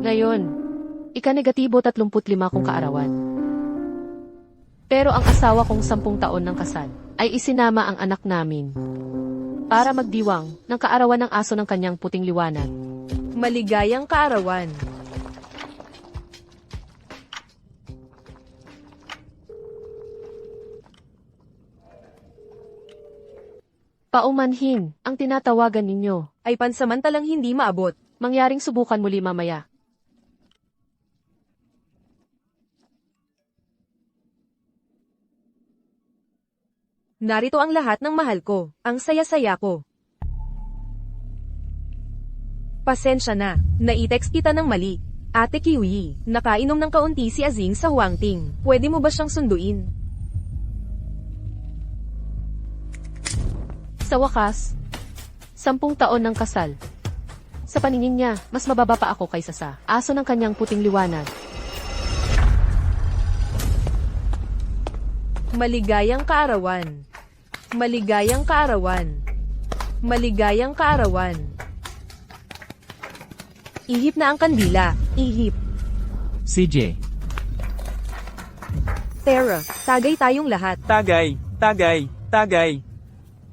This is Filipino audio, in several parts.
Ngayon, ika-negatibo 35 kong kaarawan. Pero ang asawa kong 10 taon ng kasal ay isinama ang anak namin para magdiwang ng kaarawan ng aso ng kanyang puting liwanag. Maligayang kaarawan. Paumanhin ang tinatawagan ninyo. Ay pansamantalang hindi maabot. Mangyaring subukan muli mamaya. Narito ang lahat ng mahal ko. Ang saya-saya ko. Pasensya na. Naitext kita ng mali. Ate Kiwi, nakainom ng kaunti si Azing sa Huangting. Pwede mo ba siyang sunduin? Sa wakas, 10 taon ng kasal. Sa paningin niya, mas mababa pa ako kaysa sa aso ng kanyang puting liwanag. Maligayang kaarawan. Maligayang kaarawan. Maligayang kaarawan. Ihip na ang kandila. Ihip. CJ. Tara, tagay tayong lahat. Tagay, tagay, tagay.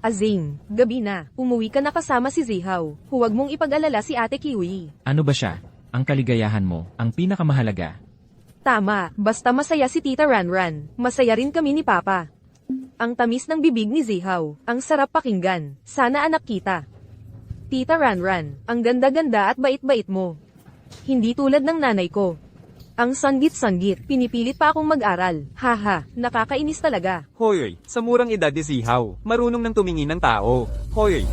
Azing, gabi na. Umuwi ka na kasama si Zihaw. Huwag mong ipag-alala si Ate Kiwi. Ano ba siya? Ang kaligayahan mo, ang pinakamahalaga. Tama, basta masaya si Tita Ranran. Masaya rin kami ni Papa. Ang tamis ng bibig ni Zihaw. Ang sarap pakinggan. Sana anak kita. Tita Ranran, ang ganda-ganda at bait-bait mo. Hindi tulad ng nanay ko. Ang sanggit-sanggit, pinipilit pa akong mag-aral. Haha, nakakainis talaga. Hoy, sa murang edad ni Zihaw, marunong nang tumingin ng tao. Hoy,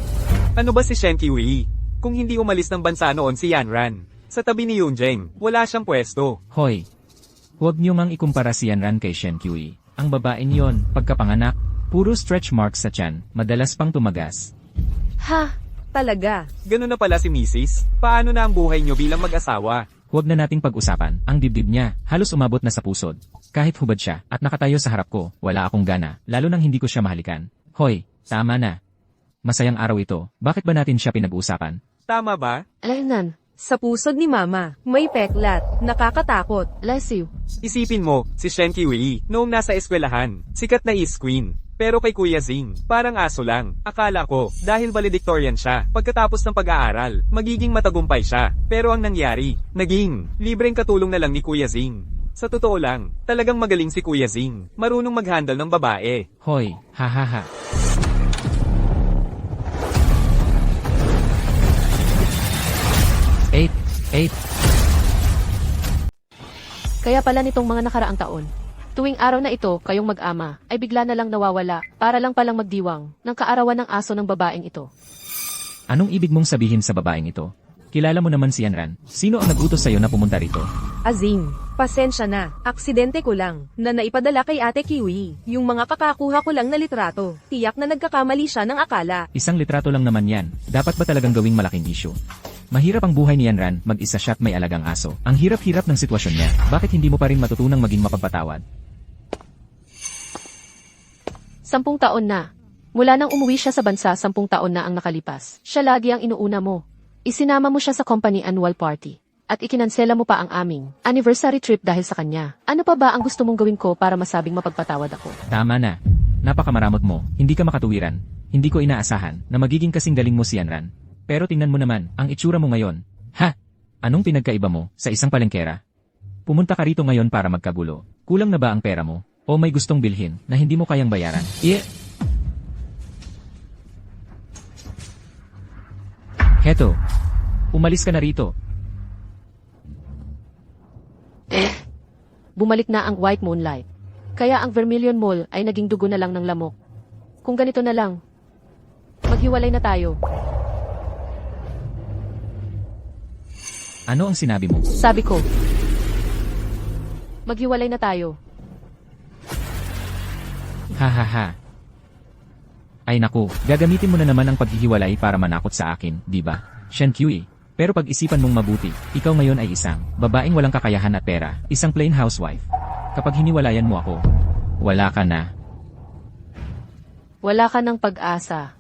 ano ba si Shen Kiwi? Kung hindi umalis ng bansa noon si Yanran, sa tabi ni Yunjeng, wala siyang pwesto. Hoy. Huwag niyo mang ikumpara si Yanran kay Shen Kiwi. Ang babaeng yon, pagkapanganak, puro stretch marks sa tiyan, madalas pang tumagas. Ha, talaga. Ganun na pala si Mrs. Paano na ang buhay niyo bilang mag-asawa? Huwag na nating pag-usapan, ang dibdib niya, halos umabot na sa pusod. Kahit hubad siya, at nakatayo sa harap ko, wala akong gana, lalo nang hindi ko siya mahalikan. Hoy, tama na. Masayang araw ito, bakit ba natin siya pinag-uusapan? Tama ba? Alaynan, Sa pusod ni Mama, may peklat. Nakakatakot. bless you. Isipin mo, si Shen Kiwi, noong nasa eskwelahan, sikat na is-queen. Pero kay Kuya Zing, parang aso lang. Akala ko, dahil valedictorian siya, pagkatapos ng pag-aaral, magiging matagumpay siya. Pero ang nangyari, naging libreng katulong na lang ni Kuya Zing. Sa totoo lang, talagang magaling si Kuya Zing. Marunong mag-handle ng babae. Hoy, hahaha. Eight. Kaya pala nitong mga nakaraang taon, tuwing araw na ito, kayong mag-ama, ay bigla na lang nawawala, para lang palang magdiwang, ng kaarawan ng aso ng babaeng ito. Anong ibig mong sabihin sa babaeng ito? Kilala mo naman si Yanran. Sino ang nag-utos sa'yo na pumunta rito? Azing, pasensya na. Aksidente ko lang, na naipadala kay Ate Kiwi. Yung mga kakakuha ko lang na litrato. Tiyak na nagkakamali siya ng akala. Isang litrato lang naman yan. Dapat ba talagang gawing malaking issue? Mahirap ang buhay ni Yanran, mag-isa siya at may alagang aso. Ang hirap-hirap ng sitwasyon niya. Bakit hindi mo pa rin matutunang maging mapagpatawad? 10 taon na. Mula nang umuwi siya sa bansa, 10 taon na ang nakalipas. Siya lagi ang inuuna mo. Isinama mo siya sa company annual party. At ikinansela mo pa ang aming anniversary trip dahil sa kanya. Ano pa ba ang gusto mong gawin ko para masabing mapagpatawad ako? Tama na. Napakamaramot mo, hindi ka makatuwiran. Hindi ko inaasahan na magiging kasing galing mo si Yanran. Pero tingnan mo naman, ang itsura mo ngayon. Ha? Anong pinagkaiba mo sa isang palengkera? Pumunta ka rito ngayon para magkagulo. Kulang na ba ang pera mo? O may gustong bilhin na hindi mo kayang bayaran? Heto. Umalis ka na rito. Bumalik na ang white moonlight. Kaya ang Vermilion Mall ay naging dugo na lang ng lamok. Kung ganito na lang, maghiwalay na tayo. Ano ang sinabi mo? Sabi ko, maghiwalay na tayo. Hahaha. Ay naku, gagamitin mo na naman ang paghihiwalay para manakot sa akin, di ba? Shen Kiwi. Pero pag-isipan mong mabuti, ikaw ngayon ay isang babaeng walang kakayahan at pera, isang plain housewife. Kapag hiniwalayan mo ako, wala ka na. Wala ka ng pag-asa.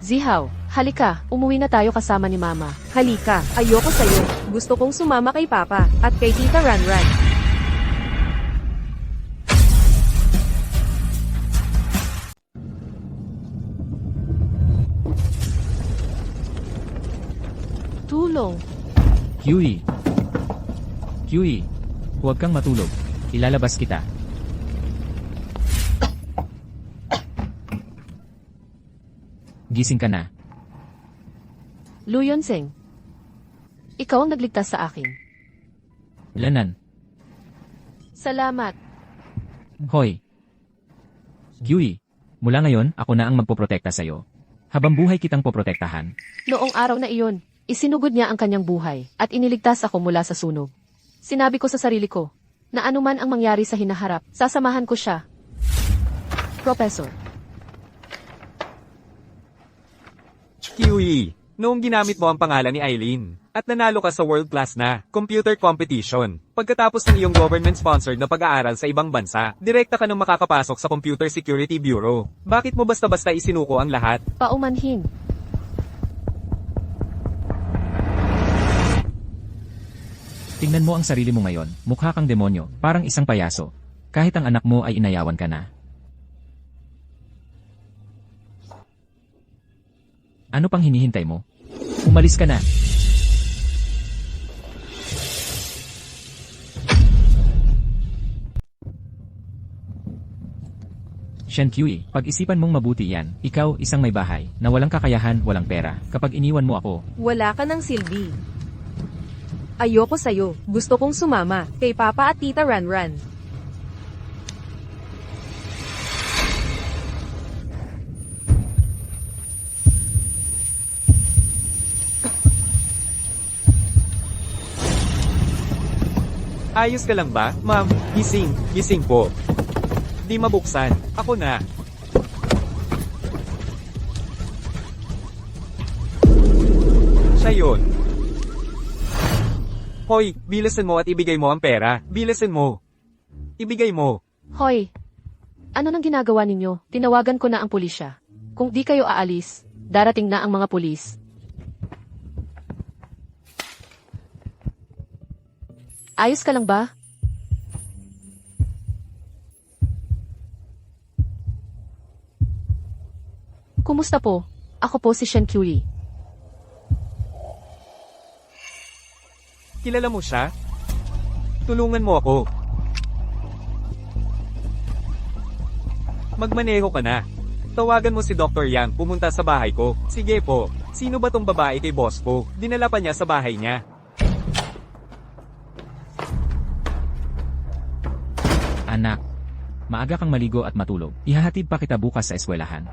Zihaw, Halika, umuwi na tayo kasama ni Mama. Halika, ayoko sa'yo. Gusto kong sumama kay Papa at kay Tita Ranran. Tulong. Huey! Huey! Huwag kang matulog. Ilalabas kita. Gising ka na. Lu Yonseng. Ikaw ang nagligtas sa akin. Lanan. Salamat. Hoy! Huey! Mula ngayon, ako na ang magpoprotekta sa'yo. Habang buhay kitang poprotektahan. Noong araw na iyon, isinugod niya ang kanyang buhay at iniligtas ako mula sa sunog. Sinabi ko sa sarili ko, na anuman ang mangyari sa hinaharap, sasamahan ko siya. Professor. Kiwi, noong ginamit mo ang pangalan ni Eileen, at nanalo ka sa world-class na computer competition, pagkatapos ng iyong government-sponsored na pag-aaral sa ibang bansa, direkta ka nang makakapasok sa Computer Security Bureau. Bakit mo basta-basta isinuko ang lahat? Paumanhin. Tingnan mo ang sarili mo ngayon, mukha kang demonyo, parang isang payaso. Kahit ang anak mo ay inayawan ka na. Ano pang hinihintay mo? Umalis ka na. Shen Kui, pag-isipan mong mabuti yan, ikaw isang may bahay, na walang kakayahan, walang pera, kapag iniwan mo ako. Wala ka ng silbi. Ayoko sa'yo. Gusto kong sumama kay Papa at Tita Ranran. Ayos ka lang ba, ma'am? Gising, gising po. Di mabuksan. Ako na. Siya yun. Hoy, bilasan mo at ibigay mo ang pera. Bilasan mo. Ibigay mo. Hoy. Ano nang ginagawa ninyo? Tinawagan ko na ang pulisya. Kung di kayo aalis, darating na ang mga pulis. Ayos ka lang ba? Kumusta po? Ako po si Shen Kui. Kilala mo siya? Tulungan mo ako. Magmaneho ka na. Tawagan mo si Dr. Yang pumunta sa bahay ko. Sige po. Sino ba tong babae kay boss ko? Dinala pa niya sa bahay niya. Anak, maaga kang maligo at matulog. Ihahatid pa kita bukas sa eskwelahan.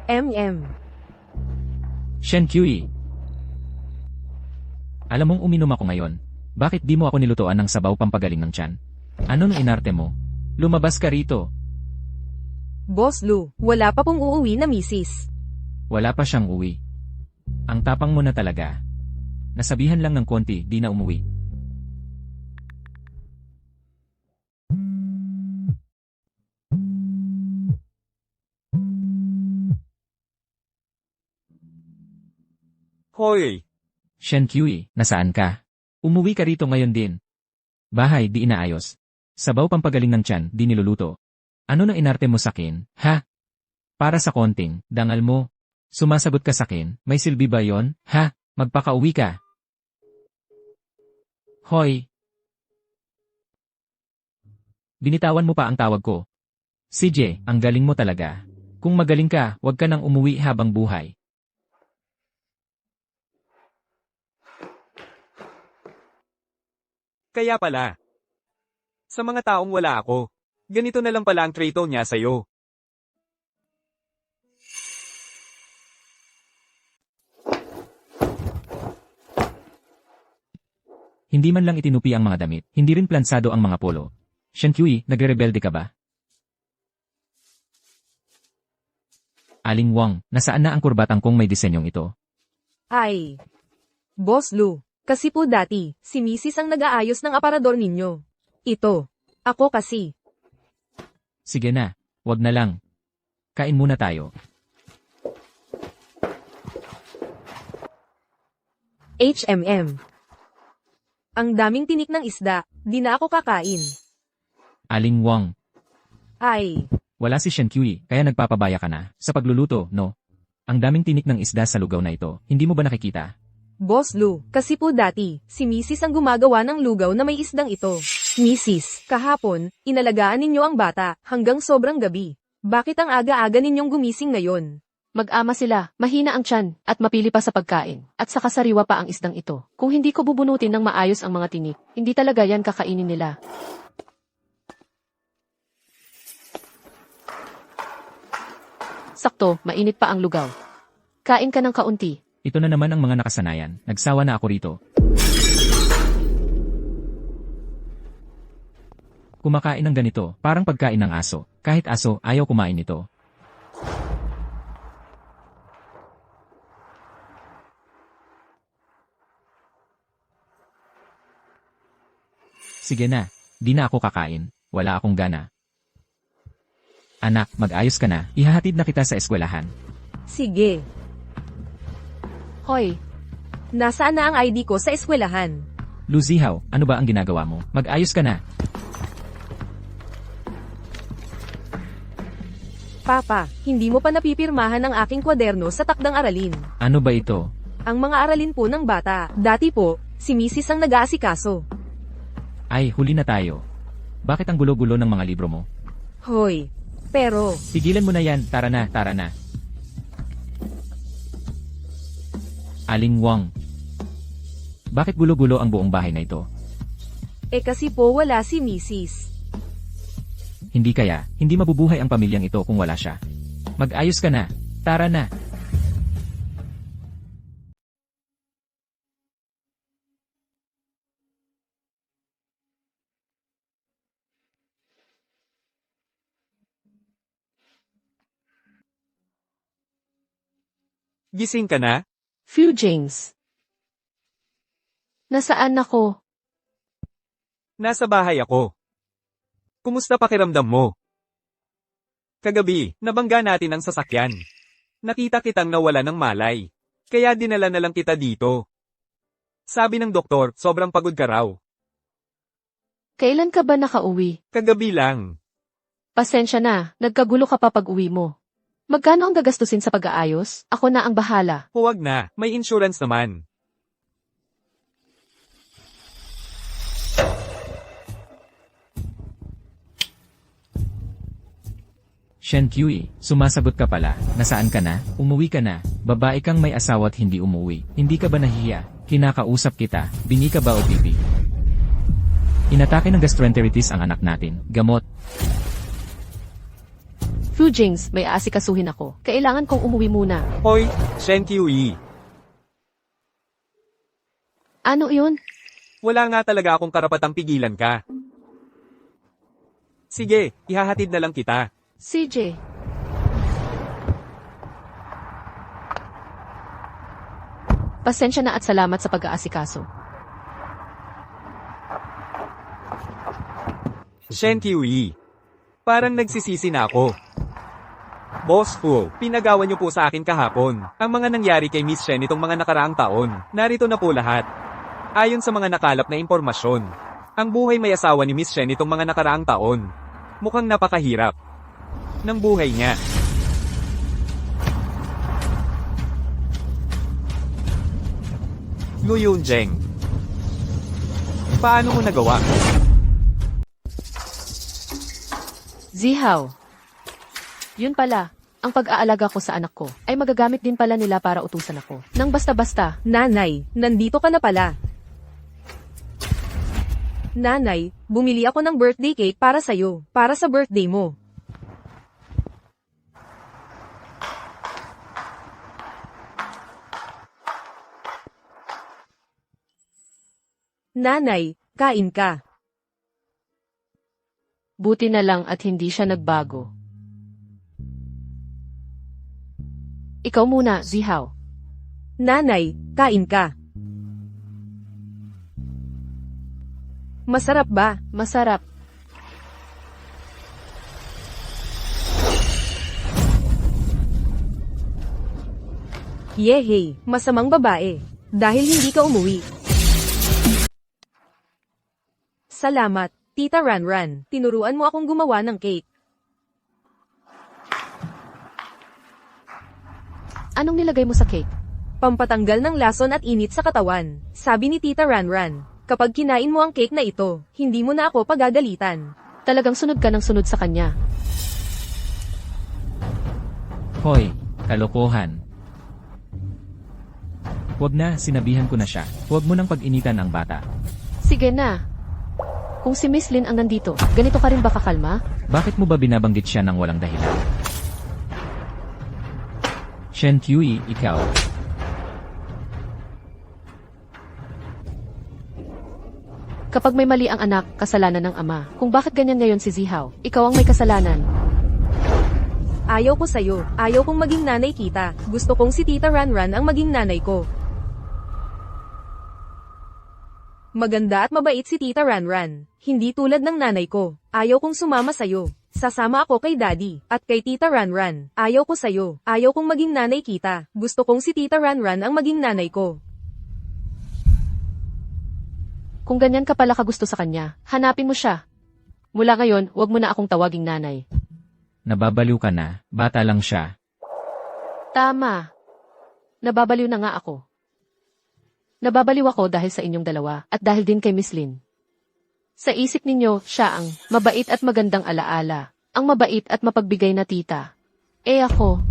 Shen Kui. Alam mong uminom ako ngayon. Bakit di mo ako nilutuan ng sabaw pampagaling ng tiyan? Ano nang inarte mo? Lumabas ka rito. Boss Lu, wala pa pong uuwi na misis. Wala pa siyang uwi. Ang tapang mo na talaga. Nasabihan lang ng konti, di na umuwi. Hoy! Shen Kui, nasaan ka? Umuwi ka rito ngayon din. Bahay di inaayos. Sabaw pampagaling ng tiyan, di niluluto. Ano nang inarte mo sakin, ha? Para sa konting, dangal mo. Sumasagot ka sakin, may silbi ba yon, ha? Magpakauwi ka. Hoy! Binitawan mo pa ang tawag ko. CJ, ang galing mo talaga. Kung magaling ka, wag ka nang umuwi habang buhay. Kaya pala. Sa mga taong wala ako, ganito na lang pala ang trato niya sa'yo. Hindi man lang itinupi ang mga damit, hindi rin plansado ang mga polo. Shen Kui, nagre-rebelde ka ba? Aling Wang, nasaan na ang kurbatang kong may disenyong ito? Ay. Boss Lu, kasi po dati, si Mrs. ang nag-aayos ng aparador ninyo. Ito. Ako kasi. Sige na, wag na lang. Kain muna tayo. Ang daming tinik ng isda, di na ako kakain. Aling Wang, Ay, wala si Shen Kui, kaya nagpapabaya ka na sa pagluluto, no? Ang daming tinik ng isda sa lugaw na ito, hindi mo ba nakikita? Boss Lu, kasi po dati, si Mrs. ang gumagawa ng lugaw na may isdang ito. Mrs., kahapon, inalagaan ninyo ang bata, hanggang sobrang gabi. Bakit ang aga-aga ninyong gumising ngayon? Mag-ama sila, mahina ang tiyan, at mapili pa sa pagkain, at saka sariwa pa ang isdang ito. Kung hindi ko bubunutin ng maayos ang mga tinik, hindi talaga yan kakainin nila. Sakto, mainit pa ang lugaw. Kain ka ng kaunti. Ito na naman ang mga nakasanayan, nagsawa na ako rito. Kumakain ng ganito, parang pagkain ng aso. Kahit aso, ayaw kumain nito. Sige na, di na ako kakain. Wala akong gana. Anak, mag-ayos ka na. Ihahatid na kita sa eskwelahan. Sige, Hoy, nasaan na ang ID ko sa eskwelahan? Luzihaw, ano ba ang ginagawa mo? Mag-ayos ka na. Papa, hindi mo pa napipirmahan ang aking kwaderno sa takdang aralin. Ano ba ito? Ang mga aralin po ng bata. Dati po, si Mrs. ang nag-aasikaso. Ay, huli na tayo. Bakit ang gulo-gulo ng mga libro mo? Hoy, pero, Tigilan mo na yan, tara na, tara na. Aling Wang. Bakit gulo-gulo ang buong bahay na ito? kasi po wala si Mrs. Hindi kaya, hindi mabubuhay ang pamilyang ito kung wala siya. Mag-ayos ka na, tara na. Gising ka na? Few James. Nasaan ako? Nasa bahay ako. Kumusta pakiramdam mo? Kagabi, nabangga natin ang sasakyan. Nakita kitang nawala ng malay. Kaya dinala na lang kita dito. Sabi ng doktor, sobrang pagod ka raw. Kailan ka ba nakauwi? Kagabi lang. Pasensya na, nagkagulo ka pa pag-uwi mo. Magkano ang gagastusin sa pag-aayos? Ako na ang bahala. Huwag na, may insurance naman. Shen Kui, sumasagot ka pala. Nasaan ka na? Umuwi ka na. Babae kang may asawa at hindi umuwi. Hindi ka ba nahihiya? Kinakausap kita. Bini ka ba o bibi? Inatake ng gastroenteritis ang anak natin. Gamot. Few James, may aasikasuhin ako. Kailangan kong umuwi muna. Hoy, Shen Kiwi. Ano yun? Wala nga talaga akong karapatang pigilan ka. Sige, ihahatid na lang kita. CJ. Pasensya na at salamat sa pag-aasikaso. Shen Kiwi. Parang nagsisisi na ako. Boss Fu, pinagawa niyo po sa akin kahapon ang mga nangyari kay Miss Shen itong mga nakaraang taon. Narito na po lahat. Ayon sa mga nakalap na impormasyon, ang buhay may asawa ni Miss Shen itong mga nakaraang taon. Mukhang napakahirap ng buhay niya. Lu Yunjeng. Paano mo nagawa? Zihaw. Yun pala, ang pag-aalaga ko sa anak ko ay magagamit din pala nila para utusan ako. Nang basta-basta. Nanay, nandito ka na pala. Nanay, bumili ako ng birthday cake para sa'yo, para sa birthday mo. Nanay, kain ka. Buti na lang at hindi siya nagbago. Ikaw muna, Zihaw. Nanay, kain ka. Masarap ba? Masarap. Yehey, masamang babae. Dahil hindi ka umuwi. Salamat, Tita Ranran. Tinuruan mo akong gumawa ng cake. Anong nilagay mo sa cake? Pampatanggal ng lason at init sa katawan. Sabi ni Tita Ranran, kapag kinain mo ang cake na ito, hindi mo na ako pagagalitan. Talagang sunod ka ng sunod sa kanya. Hoy, kalokohan. Huwag na, sinabihan ko na siya. Huwag mo nang pag-initan ang bata. Sige na. Kung si Miss Lin ang nandito, ganito ka rin ba kakalma? Bakit mo ba binabanggit siya ng walang dahilan? Shen Qiu, ikaw. Kapag may mali ang anak, kasalanan ng ama. Kung bakit ganyan ngayon si Zihao, ikaw ang may kasalanan. Ayaw ko sa'yo. Ayaw kong maging nanay kita. Gusto kong si Tita Ranran ang maging nanay ko. Maganda at mabait si Tita Ranran. Hindi tulad ng nanay ko. Ayaw kong sumama sa'yo. Sasama ako kay Daddy at kay Tita Ranran. Ayaw ko sa'yo. Ayaw kong maging nanay kita. Gusto kong si Tita Ranran ang maging nanay ko. Kung ganyan ka pala kagusto sa kanya, hanapin mo siya. Mula ngayon, huwag mo na akong tawaging nanay. Nababaliw ka na, bata lang siya. Tama. Nababaliw na nga ako. Nababaliw ako dahil sa inyong dalawa at dahil din kay Miss Lin. Sa isip ninyo, siya ang mabait at magandang alaala. Ang mabait at mapagbigay na tita. Ako,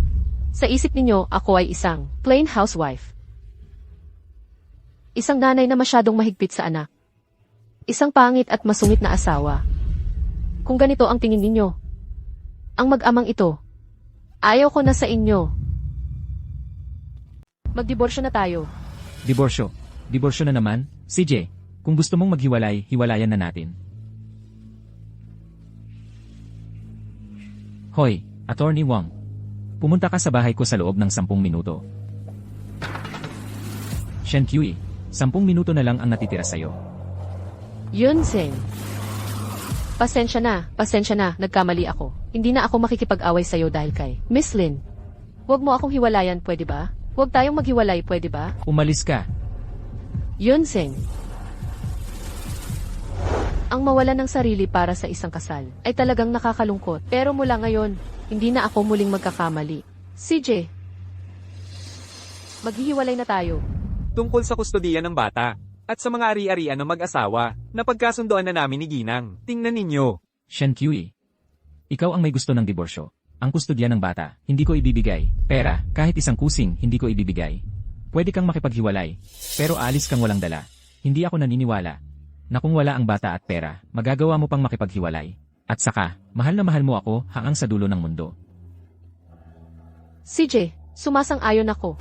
sa isip ninyo, ako ay isang plain housewife. Isang nanay na masyadong mahigpit sa anak. Isang pangit at masungit na asawa. Kung ganito ang tingin ninyo, ang mag-amang ito, ayaw ko na sa inyo. Magdiborsyo na tayo. Diborsyo. Diborsyo na naman? CJ, kung gusto mong maghiwalay, hiwalayan na natin. Hoy, Attorney Wang. Pumunta ka sa bahay ko sa loob ng 10 minuto. Shen Qiu, 10 minuto na lang ang natitira sa'yo. Yun, Zeng. Pasensya na, nagkamali ako. Hindi na ako makikipag-away sa'yo dahil kay Miss Lin. Huwag mo akong hiwalayan, pwede ba? Huwag tayong maghiwalay, pwede ba? Umalis ka. Yun, Zeng. Ang mawalan ng sarili para sa isang kasal ay talagang nakakalungkot. Pero mula ngayon, hindi na ako muling magkakamali. CJ, maghihiwalay na tayo. Tungkol sa kustodiya ng bata. At sa mga ari-arian ng mag-asawa, na pagkasundoan na namin ni Ginang. Tingnan ninyo. Shen Qiu, ikaw ang may gusto ng diborsyo. Ang kustodya ng bata, hindi ko ibibigay. Pera, kahit isang kusing, hindi ko ibibigay. Pwede kang makipaghiwalay, pero alis kang walang dala. Hindi ako naniniwala na kung wala ang bata at pera, magagawa mo pang makipaghiwalay. At saka, mahal na mahal mo ako hanggang sa dulo ng mundo. CJ, sumasang-ayon ako.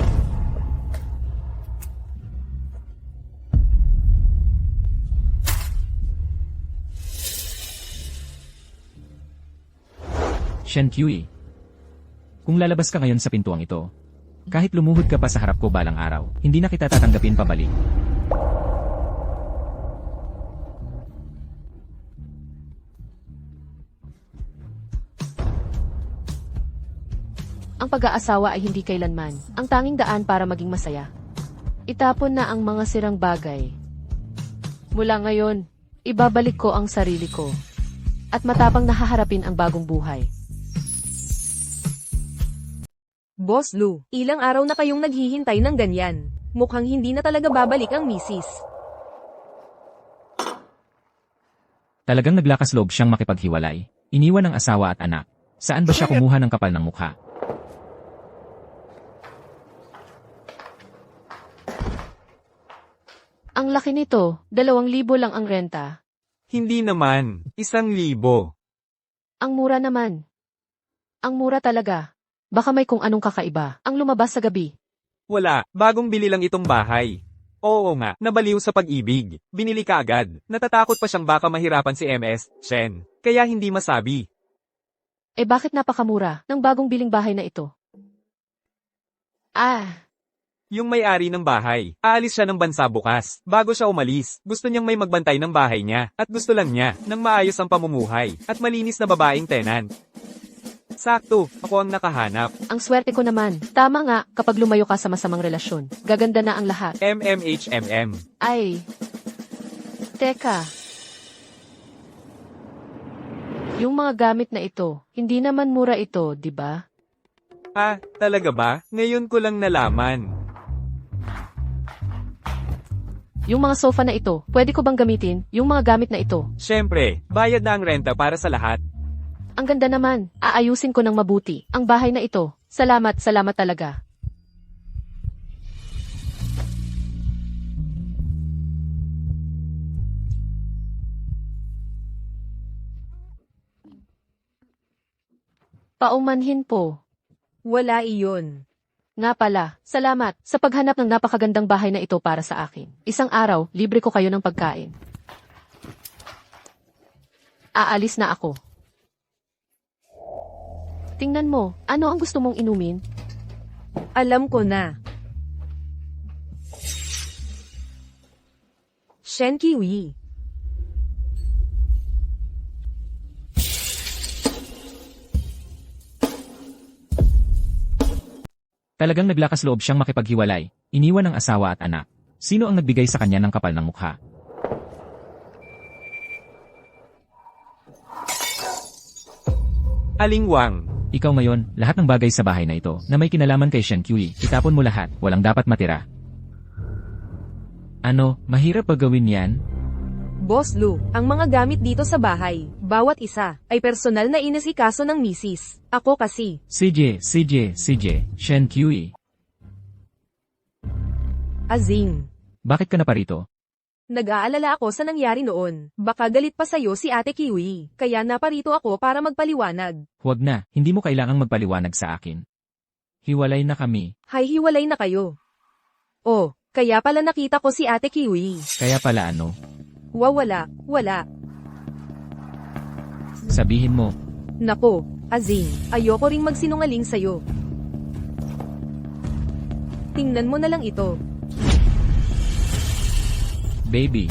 Shen Qiu, kung lalabas ka ngayon sa pintuang ito, kahit lumuhod ka pa sa harap ko balang araw, hindi na kita tatanggapin pabalik. Ang pag-aasawa ay hindi kailanman ang tanging daan para maging masaya. Itapon na ang mga sirang bagay. Mula ngayon, ibabalik ko ang sarili ko at matapang nahaharapin ang bagong buhay. Boss Lou, ilang araw na kayong naghihintay ng ganyan. Mukhang hindi na talaga babalik ang misis. Talagang naglakas loob siyang makipaghiwalay. Iniwan ang asawa at anak. Saan ba siya kumuha ng kapal ng mukha? Ang laki nito, 2,000 lang ang renta. Hindi naman. 1,000. Ang mura naman. Ang mura talaga. Baka may kung anong kakaiba ang lumabas sa gabi. Wala, bagong bili lang itong bahay. Oo nga, nabaliw sa pag-ibig. Binili ka agad. Natatakot pa siyang baka mahirapan si MS, Shen. Kaya hindi masabi. Bakit napakamura ng bagong biling bahay na ito? Yung may-ari ng bahay, aalis siya ng bansa bukas. Bago siya umalis, gusto niyang may magbantay ng bahay niya. At gusto lang niya, ng maayos ang pamumuhay. At malinis na babaeng tenant. Sakto, ako ang nakahanap. Ang swerte ko naman. Tama nga, kapag lumayo ka sa masamang relasyon, gaganda na ang lahat. MMHMM. Ay. Teka. Yung mga gamit na ito, hindi naman mura ito, di ba? Ah, talaga ba? Ngayon ko lang nalaman. Yung mga sofa na ito, pwede ko bang gamitin? Yung mga gamit na ito. Siyempre, bayad na ang renta para sa lahat. Ang ganda naman. Aayusin ko ng mabuti. Ang bahay na ito. Salamat, salamat talaga. Paumanhin po. Wala iyon. Nga pala, salamat sa paghanap ng napakagandang bahay na ito para sa akin. Isang araw, libre ko kayo ng pagkain. Aalis na ako. Tingnan mo, ano ang gusto mong inumin? Alam ko na. Shen Kiwi. Talagang naglakas loob siyang makipaghiwalay, iniwan ang asawa at anak. Sino ang nagbigay sa kanya ng kapal ng mukha? Aling Wang. Ikaw ngayon, lahat ng bagay sa bahay na ito, na may kinalaman kay Shen Kui, itapon mo lahat, walang dapat matira. Ano, mahirap ba gawin yan? Boss Lu, ang mga gamit dito sa bahay, bawat isa, ay personal na inasikaso ng misis. Ako kasi. CJ, Shen Kui. Azing. Bakit ka na parito? Nag-aalala ako sa nangyari noon. Baka galit pa sa'yo si Ate Kiwi. Kaya naparito ako para magpaliwanag. Huwag na, hindi mo kailangang magpaliwanag sa akin. Hiwalay na kami, Hay hiwalay na kayo. Oh, kaya pala nakita ko si Ate Kiwi. kaya pala ano? Wala. Sabihin mo, Nako, Azing, ayoko ring magsinungaling sa'yo. Tingnan mo na lang ito. baby.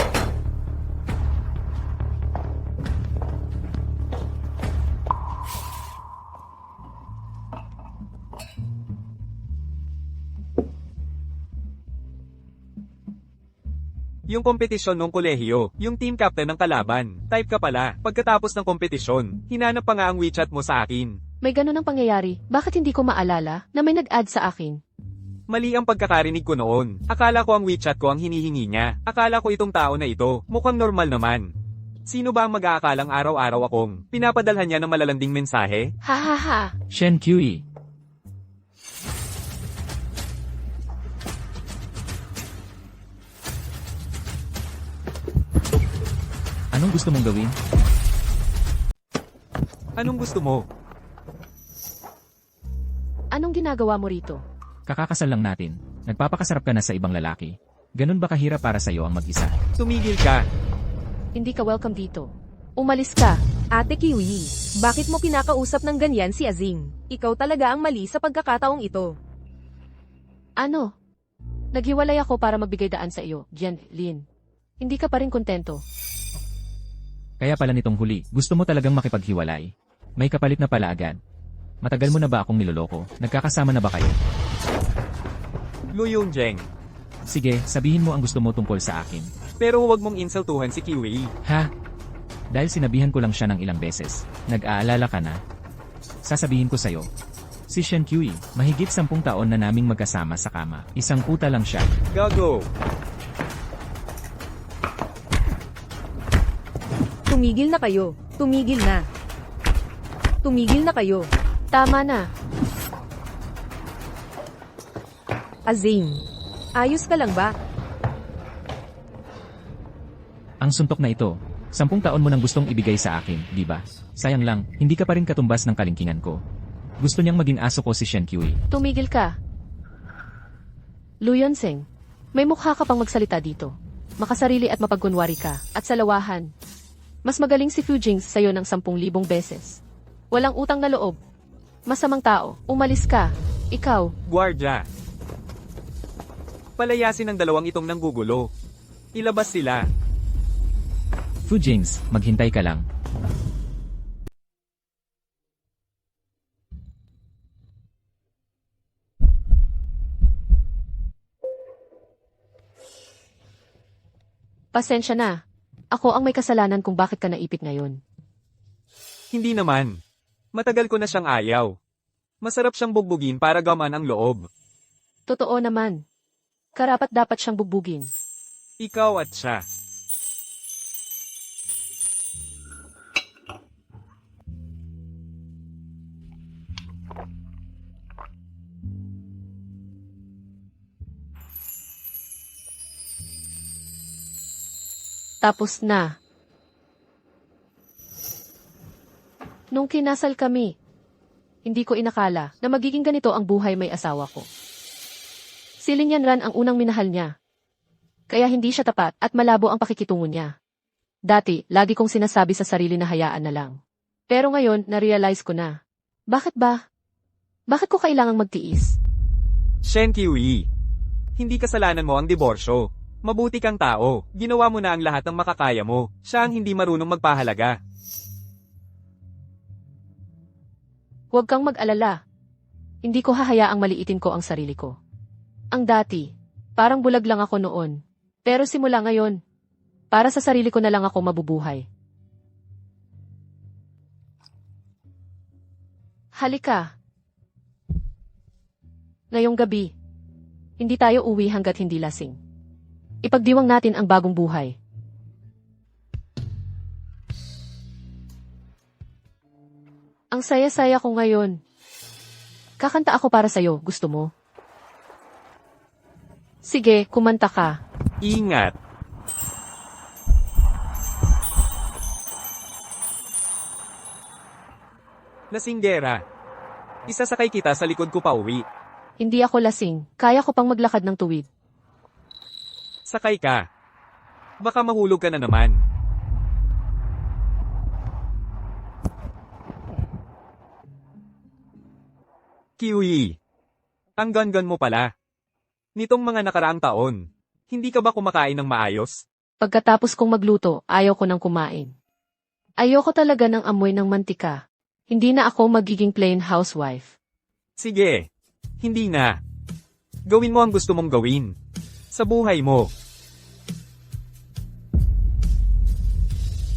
Yung kompetisyon nung kolehiyo, yung team captain ng kalaban. Type ka pala. Pagkatapos ng kompetisyon, hinanap pa nga ang WeChat mo sa akin. May ganun ang pangyayari. Bakit hindi ko maalala na may nag-add sa akin? Mali ang pagkakarinig ko noon. Akala ko ang WeChat ko ang hinihingi niya. Akala ko itong tao na ito. Mukhang normal naman. Sino ba ang mag-aakalang araw-araw akong pinapadalhan niya ng malalanding mensahe? Ha ha ha. Shen Kui. Anong gusto mong gawin? Anong gusto mo? Anong ginagawa mo rito? Kakakasal lang natin. Nagpapakasarap ka na sa ibang lalaki. Ganun ba kahirap para sa'yo ang mag-isa? Tumigil ka. Hindi ka welcome dito. Umalis ka. Ate Kiwi, bakit mo kinakausap ng ganyan si Azing? Ikaw talaga ang mali sa pagkakataong ito. Ano? Naghiwalay ako para magbigay daan sa iyo, Lin. Hindi ka pa rin kontento. Kaya pala nitong huli, gusto mo talagang makipaghiwalay. May kapalit na pala agad. Matagal mo na ba akong niloloko? Nagkakasama na ba kayo? Lu Yunjeng. Sige, sabihin mo ang gusto mo tungkol sa akin. Pero huwag mong insultuhan si Kiwi. Ha? Dahil sinabihan ko lang siya ng ilang beses. Nag-aalala ka na? Sasabihin ko sa'yo. Si Shen Kui, mahigit 10 taon na naming magkasama sa kama. Isang puta lang siya. Gago. Tumigil na kayo. Tumigil na. Tumigil na kayo. Tama na. Azing. Ayos ka lang ba? Ang suntok na ito, 10 taon mo nang gustong ibigay sa akin, di ba? Sayang lang, hindi ka pa rin katumbas ng kalingkingan ko. Gusto niyang maging aso ko si Shen Kui. Tumigil ka. Lu Yonseng, may mukha ka pang magsalita dito. Makasarili at mapagkunwari ka. At sa lawahan, mas magaling si Fu Jing sa'yo ng 10,000 beses. Walang utang na loob. Masamang tao. Umalis ka. Ikaw. Guardia. Palayasin ang dalawang itong nanggugulo. Ilabas sila. Fu Jings, maghintay ka lang. Pasensya na. Ako ang may kasalanan kung bakit ka naipit ngayon. Hindi naman. Matagal ko na siyang ayaw. Masarap siyang bugbugin para gamaan ang loob. Totoo naman. Karapat dapat siyang bubugin. Ikaw at siya. Tapos na. Nung kinasal kami, hindi ko inakala na magiging ganito ang buhay may asawa ko. Si Lianran ang unang minahal niya. Kaya hindi siya tapat at malabo ang pakikitungo niya. Dati, lagi kong sinasabi sa sarili na hayaan na lang. Pero ngayon, na-realize ko na. Bakit ba? Bakit ko kailangang magtiis? Shen Kiwi. Hindi kasalanan mo ang diborsyo. Mabuti kang tao. Ginawa mo na ang lahat ng makakaya mo. Siya ang hindi marunong magpahalaga. Huwag kang mag-alala. Hindi ko hahayaang maliitin ko ang sarili ko. Ang dati, parang bulag lang ako noon. Pero simula ngayon, para sa sarili ko na lang ako mabubuhay. Halika. Ngayong gabi, hindi tayo uwi hanggat hindi lasing. Ipagdiwang natin ang bagong buhay. Ang saya-saya ko ngayon. Kakanta ako para sa'yo, gusto mo? Sige, kumanta ka. Ingat. Lasinggera. Isasakay kita sa likod ko pa uwi. Hindi ako lasing, kaya ko pang maglakad ng tuwid. Sakay ka. Baka mahulog ka na naman. Kiwi. Ang gan-gan mo pala. Nitong mga nakaraang taon, hindi ka ba kumakain ng maayos? Pagkatapos kong magluto, ayaw ko nang kumain. Ayoko talaga ng amoy ng mantika. Hindi na ako magiging plain housewife. Sige. Hindi na. Gawin mo ang gusto mong gawin. Sa buhay mo.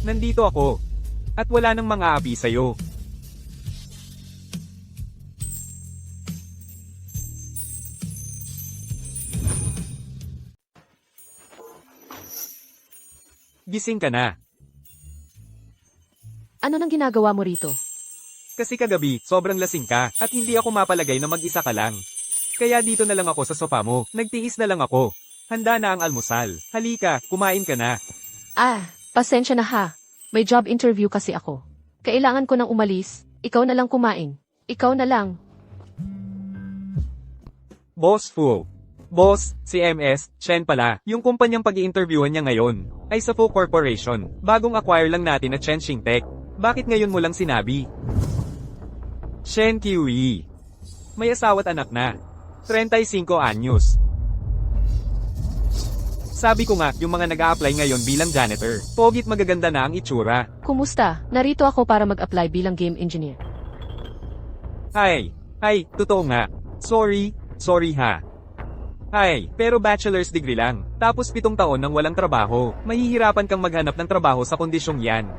Nandito ako. At wala nang mga api sa'yo. Gising ka na. Ano nang ginagawa mo rito? Kasi kagabi, sobrang lasing ka, at hindi ako mapalagay na mag-isa ka lang. Kaya dito na lang ako sa sofa mo, nagtiis na lang ako. Handa na ang almusal. Halika, kumain ka na. Pasensya na ha. May job interview kasi ako. Kailangan ko nang umalis. Ikaw na lang kumain. Ikaw na lang. Boss Fu. Boss, si MS, Shen pala, yung kumpanyang pag-i-interviewan niya ngayon, ay sa Fu Corporation. Bagong acquire lang natin at Shenxing Tech. Bakit ngayon mo lang sinabi? Shen Kiwi. May asawa't anak na. 35 anyos. Sabi ko nga, yung mga nag-a-apply ngayon bilang janitor, pogit magaganda na ang itsura. Kumusta? Narito ako para mag-apply bilang game engineer. Ay, totoo nga. Sorry ha. Ay, pero bachelor's degree lang. Tapos 7 taon nang walang trabaho. Mahihirapan kang maghanap ng trabaho sa kondisyong yan.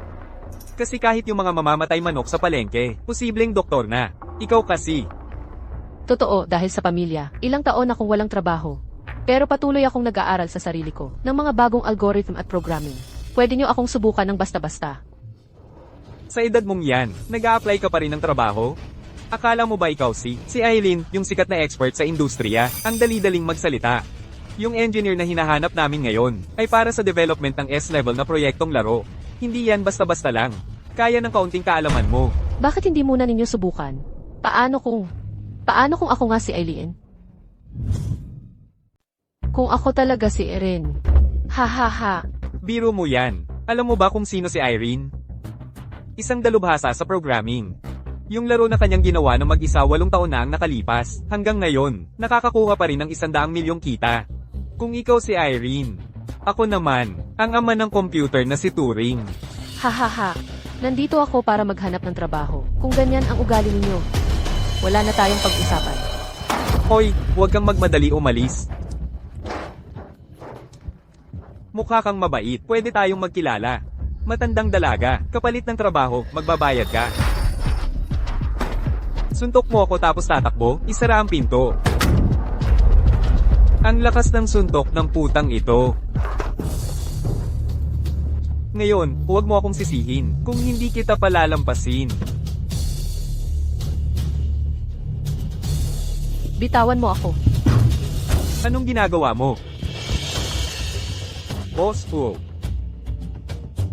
Kasi kahit yung mga mamamatay manok sa palengke, posibleng doktor na. Ikaw kasi. Totoo, dahil sa pamilya. Ilang taon akong walang trabaho. Pero patuloy akong nag-aaral sa sarili ko ng mga bagong algorithm at programming. Pwede nyo akong subukan ng basta-basta. Sa edad mong yan, nag-a-apply ka pa rin ng trabaho? Akala mo ba ikaw si Eileen, yung sikat na expert sa industriya, ang dali-daling magsalita? Yung engineer na hinahanap namin ngayon, ay para sa development ng S-level na proyektong laro. Hindi yan basta-basta lang. Kaya ng kaunting kaalaman mo. Bakit hindi muna ninyo subukan? Paano kung ako nga si Eileen? Kung ako talaga si Erin. Ha. Biro mo yan. Alam mo ba kung sino si Irene? Isang dalubhasa sa programming. Yung laro na kanyang ginawa ng mag-isa 8 taon na ang nakalipas. Hanggang ngayon, nakakakuha pa rin ng 100 milyong kita. Kung ikaw si Irene, ako naman, ang ama ng computer na si Turing. Ha. Nandito ako para maghanap ng trabaho. Kung ganyan ang ugali ninyo, wala na tayong pag-usapan. Hoy, huwag kang magmadali umalis. Mukha kang mabait, pwede tayong magkilala. Matandang dalaga, kapalit ng trabaho, magbabayad ka. Suntok mo ako tapos tatakbo, isara ang pinto. Ang lakas ng suntok ng putang ito. Ngayon, huwag mo akong sisihin, kung hindi kita palalampasin. Bitawan mo ako. Anong ginagawa mo? Boss Fu.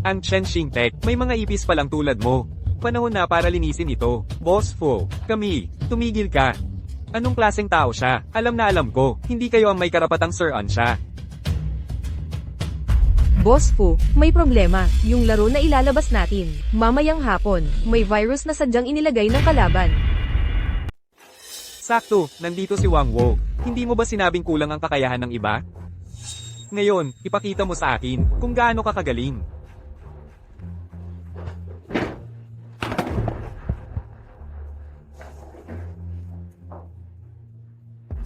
Ang Chenxing Tech, may mga ipis palang tulad mo. Panahon na para linisin ito. Boss Fu, kami, tumigil ka. Anong klaseng tao siya? Alam na alam ko, hindi kayo ang may karapatang sir-on siya. Boss Fu, may problema. Yung laro na ilalabas natin. Mamayang hapon, may virus na sadyang inilagay ng kalaban. Sakto, nandito si Wang Wo. Hindi mo ba sinabing kulang ang kakayahan ng iba? Ngayon, ipakita mo sa akin kung gaano ka kagaling.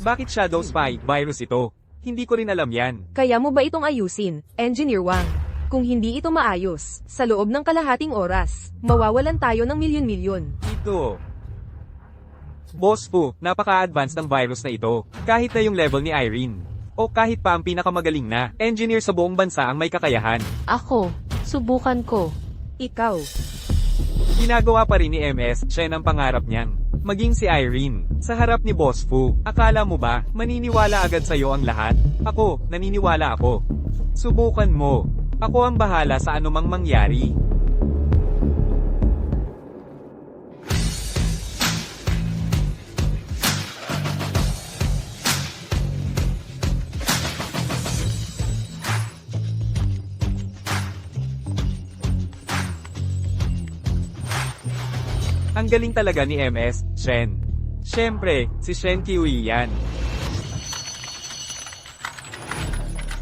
Bakit Shadow Spy virus ito? Hindi ko rin alam yan. Kaya mo ba itong ayusin, Engineer Wang? Kung hindi ito maayos, sa loob ng kalahating oras, mawawalan tayo ng milyon-milyon. Ito. Boss Fu, napaka-advanced ng virus na ito. Kahit na yung level ni Irene. O kahit pa ang pinakamagaling na engineer sa buong bansa ang may kakayahan. Ako, subukan ko. Ikaw. Ginagawa pa rin ni MS, siya ang pangarap niyang maging si Irene. Sa harap ni Boss Fu, akala mo ba, maniniwala agad sa'yo ang lahat? Ako, naniniwala ako. Subukan mo. Ako ang bahala sa anumang mangyari. Ang galing talaga ni MS, Shen. Siyempre, si Shen Kiwi yan.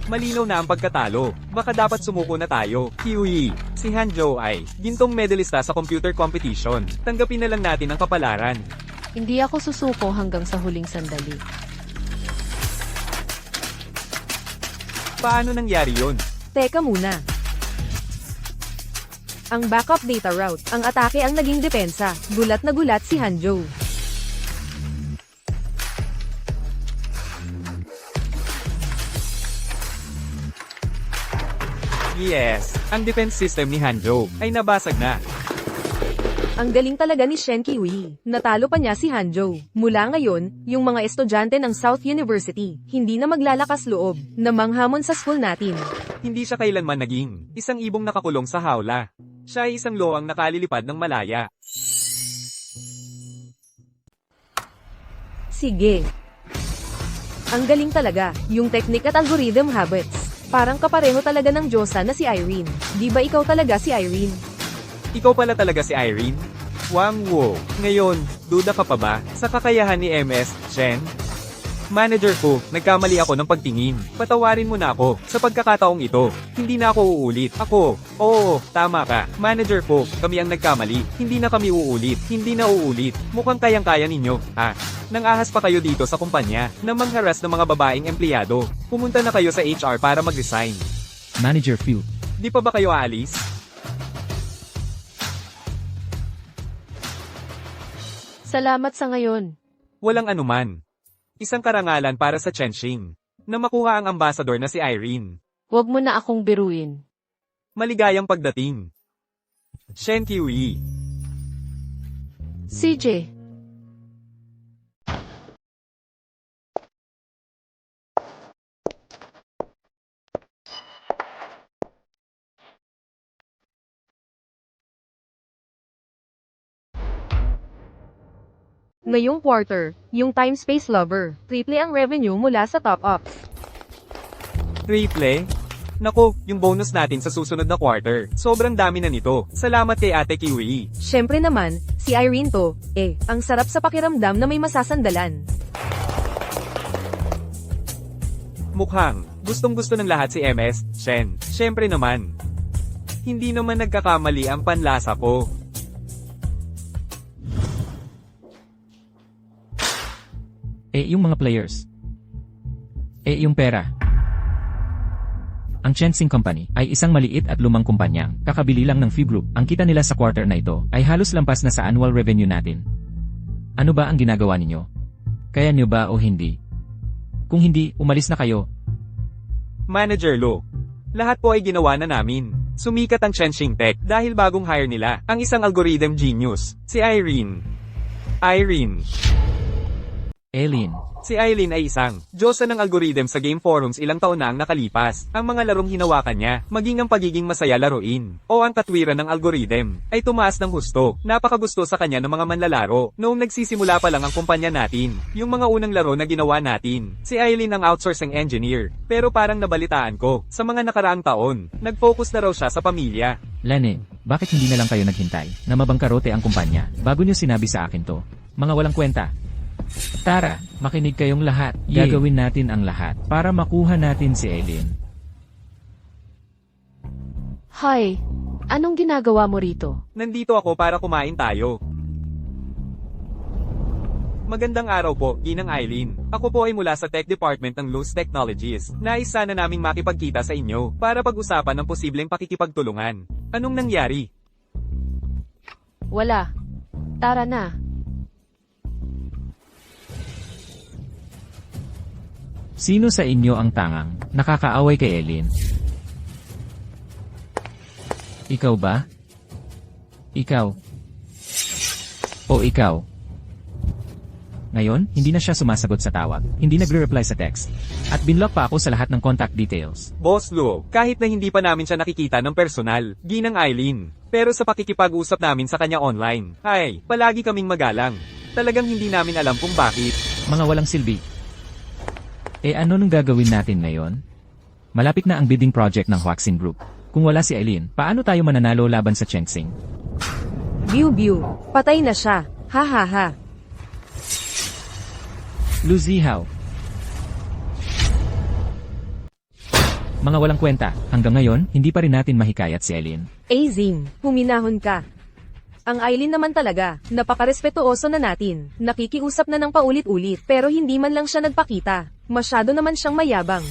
Malinaw na ang pagkatalo. Baka dapat sumuko na tayo. Kiwi, si Hanjo ay gintong medalista sa computer competition. Tanggapin na lang natin ang kapalaran. Hindi ako susuko hanggang sa huling sandali. Paano nangyari yun? Teka muna. Ang backup data route, ang atake ang naging depensa. Gulat na gulat si Hanjo. Yes, ang defense system ni Hanjo ay nabasag na. Ang galing talaga ni Shen Kiwi. Natalo pa niya si Hanjo. Mula ngayon, yung mga estudyante ng South University, hindi na maglalakas loob na manghamon sa school natin. Hindi siya kailanman naging isang ibong nakakulong sa hawla. Siya ay isang loang nakalilipad ng malaya. Sige. Ang galing talaga, yung technique at algorithm habits. Parang kapareho talaga ng Diyosa na si Irene. Di ba ikaw talaga si Irene? Ikaw pala talaga si Irene? Wang Wo. Ngayon, duda ka pa ba sa kakayahan ni MS, Shen? Manager ko, nagkamali ako ng pagtingin. Patawarin mo na ako sa pagkakataong ito. Hindi na ako uulit. Ako, oo, tama ka. Manager ko, kami ang nagkamali. Hindi na kami uulit. Hindi na uulit. Mukhang kayang-kaya ninyo, ha? Nang-ahas pa kayo dito sa kumpanya na mangharas ng mga babaeng empleyado. Pumunta na kayo sa HR para mag-resign. Manager Fu. Di pa ba kayo aalis? Salamat sa ngayon. Walang anuman. Isang karangalan para sa Chenxing na makuha ang ambasador na si Irene. Huwag mo na akong biruin. Maligayang pagdating. Shen Kiwi. CJ. Ngayong quarter, yung time-space lover, triple ang revenue mula sa top-ups. Triple? Nako, yung bonus natin sa susunod na quarter. Sobrang dami na nito. Salamat kay Ate Kiwi. Syempre naman, si Irene to, ang sarap sa pakiramdam na may masasandalan. Mukhang, gustong-gusto ng lahat si MS, Shen. Syempre naman. Hindi naman nagkakamali ang panlasa ko. Yung mga players. Yung pera. Ang Chensing Company ay isang maliit at lumang kumpanyang kakabili lang ng Fee Group. Ang kita nila sa quarter na ito ay halos lampas na sa annual revenue natin. Ano ba ang ginagawa ninyo? Kaya nyo ba o hindi? Kung hindi, umalis na kayo. Manager Lo. Lahat po ay ginawa na namin. Sumikat ang Chensing Tech dahil bagong hire nila, ang isang algorithm genius, si Irene. Eileen. Si Eileen ay isang diyosa ng algorithm sa game forums ilang taon na ang nakalipas. Ang mga larong hinawakan niya, maging ang pagiging masaya laruin, o ang katwiran ng algorithm, ay tumaas ng husto. Napakagusto sa kanya ng mga manlalaro. Noong nagsisimula pa lang ang kumpanya natin, yung mga unang laro na ginawa natin, si Eileen ang outsourcing engineer. Pero parang nabalitaan ko, sa mga nakaraang taon, nag-focus na raw siya sa pamilya. Lane, bakit hindi na lang kayo naghintay na mabangkarote ang kumpanya bago nyo sinabi sa akin to? Mga walang kwenta. Tara, makinig kayong lahat. Gagawin natin ang lahat para makuha natin si Eileen. Hi, anong ginagawa mo rito? Nandito ako para kumain tayo. Magandang araw po, Ginang Eileen. Ako po ay mula sa Tech Department ng Luz Technologies. Nais sana naming makipagkita sa inyo para pag-usapan ng posibleng pakikipagtulungan. Anong nangyari? Wala. Tara na. Sino sa inyo ang tangang nakakaaway kay Eileen? Ikaw ba? Ikaw? O ikaw? Ngayon, hindi na siya sumasagot sa tawag, hindi nagre-reply sa text, at binlock pa ako sa lahat ng contact details. Boss Lo, kahit na hindi pa namin siya nakikita ng personal, Ginang Eileen. Pero sa pakikipag-usap namin sa kanya online, palagi kaming magalang. Talagang hindi namin alam kung bakit. Mga walang silbi. Ano nung gagawin natin ngayon? Malapit na ang bidding project ng Huaxin Group. Kung wala si Eileen, paano tayo mananalo laban sa Chensing? Biu. Patay na siya. Ha ha ha. Lu Zihao. Mga walang kwenta, hanggang ngayon, hindi pa rin natin mahikayat si Eileen. Zing, huminahon ka. Ang Eileen naman talaga, napakarespetuoso na natin. Nakikiusap na ng paulit-ulit, pero hindi man lang siya nagpakita. Masyado naman siyang mayabang.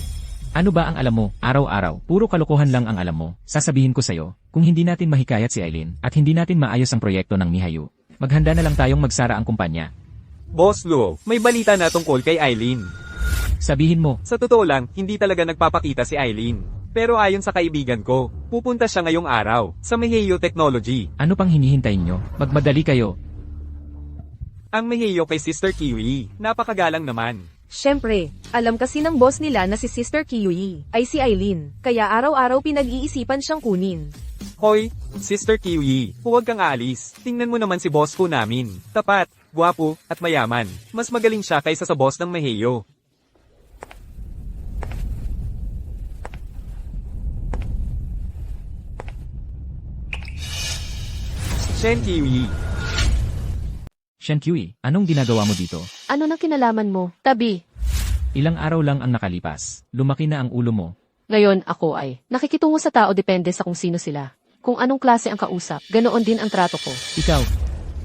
Ano ba ang alam mo, araw-araw, puro kalokohan lang ang alam mo. Sasabihin ko sa'yo, kung hindi natin mahikayat si Eileen, at hindi natin maayos ang proyekto ng Mihayu, maghanda na lang tayong magsara ang kumpanya. Boss Lo, may balita na tungkol kay Eileen. Sabihin mo, Sa totoo lang, hindi talaga nagpapakita si Eileen. Pero ayon sa kaibigan ko, pupunta siya ngayong araw, sa Mihayu Technology. ano pang hinihintay nyo? Magmadali kayo. Ang Mihayu kay Sister Kiwi, napakagalang naman. Siyempre, alam kasi ng boss nila na si Sister Kiwi ay si Eileen, kaya araw-araw pinag-iisipan siyang kunin. Hoy, Sister Kiwi, huwag kang aalis. Tingnan mo naman si boss po namin. Tapat, gwapo, at mayaman. Mas magaling siya kaysa sa boss ng Mihayu. Shen Kiwi. Shen Kui, anong ginagawa mo dito? Ano nang kinalaman mo? Tabi. Ilang araw lang ang nakalipas, lumaki na ang ulo mo. Ngayon ako ay nakikitungo sa tao depende sa kung sino sila. Kung anong klase ang kausap, ganoon din ang trato ko. Ikaw,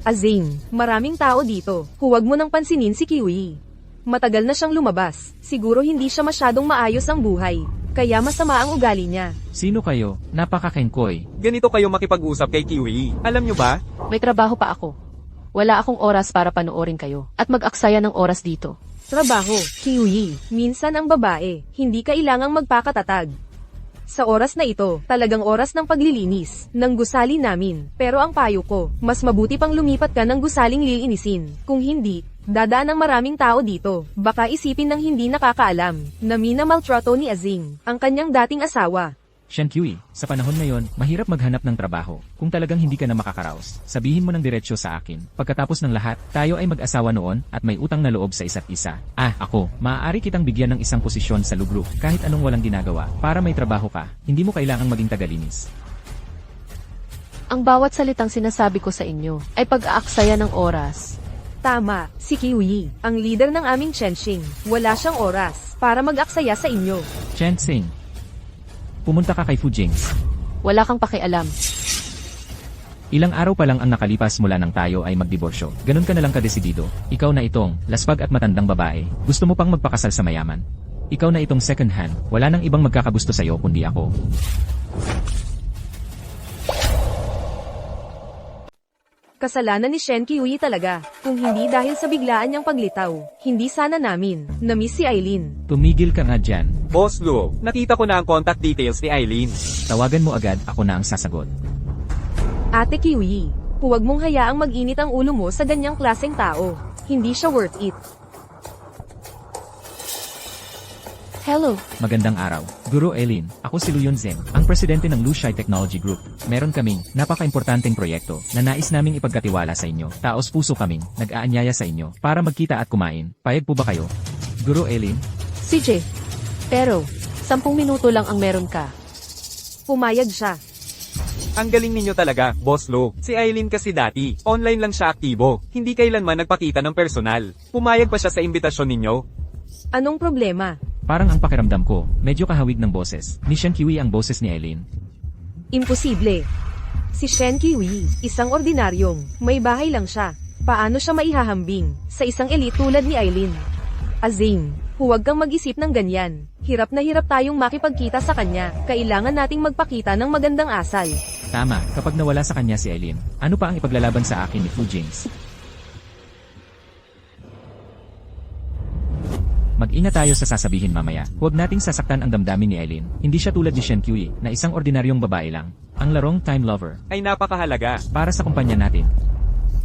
Zing, maraming tao dito. Huwag mo nang pansinin si Kiwi. Matagal na siyang lumabas. Siguro hindi siya masyadong maayos ang buhay. Kaya masama ang ugali niya. sino kayo? Napaka-kengkoy. Ganito kayo makipag-usap kay Kiwi. Alam nyo ba? May trabaho pa ako. Wala akong oras para panoorin kayo at mag-aksaya ng oras dito. Trabaho, Kiwi. Minsan ang babae, hindi kailangang magpakatatag. Sa oras na ito, talagang oras ng paglilinis, ng gusali namin. Pero ang payo ko, mas mabuti pang lumipat ka ng gusaling lilinisin. Kung hindi, dadaan ang maraming tao dito. Baka isipin ng hindi nakakaalam, na minamaltrato ni Zing, ang kanyang dating asawa. Shen Kui, sa panahon ngayon, mahirap maghanap ng trabaho. Kung talagang hindi ka na makakaraos, sabihin mo ng diretsyo sa akin. Pagkatapos ng lahat, tayo ay mag-asawa noon at may utang na loob sa isa't isa. Ako, maaari kitang bigyan ng isang posisyon sa Lugro, kahit anong walang ginagawa, para may trabaho ka. Hindi mo kailangang maging tagalinis. Ang bawat salitang sinasabi ko sa inyo ay pag-aaksaya ng oras. Tama, si Kiwi, ang leader ng aming Chensing. Wala siyang oras para mag-aksaya sa inyo. Chen Xing, pumunta ka kay Fujings. Wala kang pakialam. Ilang araw pa lang ang nakalipas mula nang tayo ay magdiborsyo. Ganun ka na lang kadesidido. Ikaw na itong, laspag at matandang babae. Gusto mo pang magpakasal sa mayaman. Ikaw na itong second hand, wala nang ibang magkakagusto sa'yo kundi ako. Kasalanan ni Shen Qiuyi talaga, kung hindi dahil sa biglaan niyang paglitaw. Hindi sana namin, na-miss si Aileen. Tumigil ka nga dyan. Boss Luo, nakita ko na ang contact details ni Aileen. Tawagan mo agad, ako na ang sasagot. Ate Qiuyi, huwag mong hayaang mag-init ang ulo mo sa ganyang klaseng tao. Hindi siya worth it. Hello. Magandang araw. Guro Eileen, ako si Luyon Zeng, ang presidente ng Lushai Technology Group. Meron kaming napaka-importanteng proyekto na nais naming ipagkatiwala sa inyo. Taos puso kaming nag-aanyaya sa inyo para magkita at kumain. Payag po ba kayo? Guro Eileen? CJ. Pero, 10 minuto lang ang meron ka. Pumayag siya. Ang galing ninyo talaga, Boss Lo. Si Aileen kasi dati, online lang siya aktibo. Hindi kailanman nagpakita ng personal. Pumayag pa siya sa imbitasyon ninyo. Anong problema? Parang ang pakiramdam ko, medyo kahawig ng boses. Ni Shen Qiuyi ang boses ni Eileen. Imposible. Si Shen Qiuyi, isang ordinaryong, may bahay lang siya. Paano siya maihahambing sa isang elite tulad ni Aileen? Azing, huwag kang mag-isip ng ganyan. Hirap na hirap tayong makipagkita sa kanya. Kailangan nating magpakita ng magandang asal. Tama, kapag nawala sa kanya si Eileen, ano pa ang ipaglalaban sa akin ni Fu Jings? Mag-ingat tayo sa sasabihin mamaya. Huwag nating sasaktan ang damdamin ni Eileen. Hindi siya tulad ni Shen Qiuyi, na isang ordinaryong babae lang. Ang larong time lover, Ay napakahalaga. para sa kumpanya natin.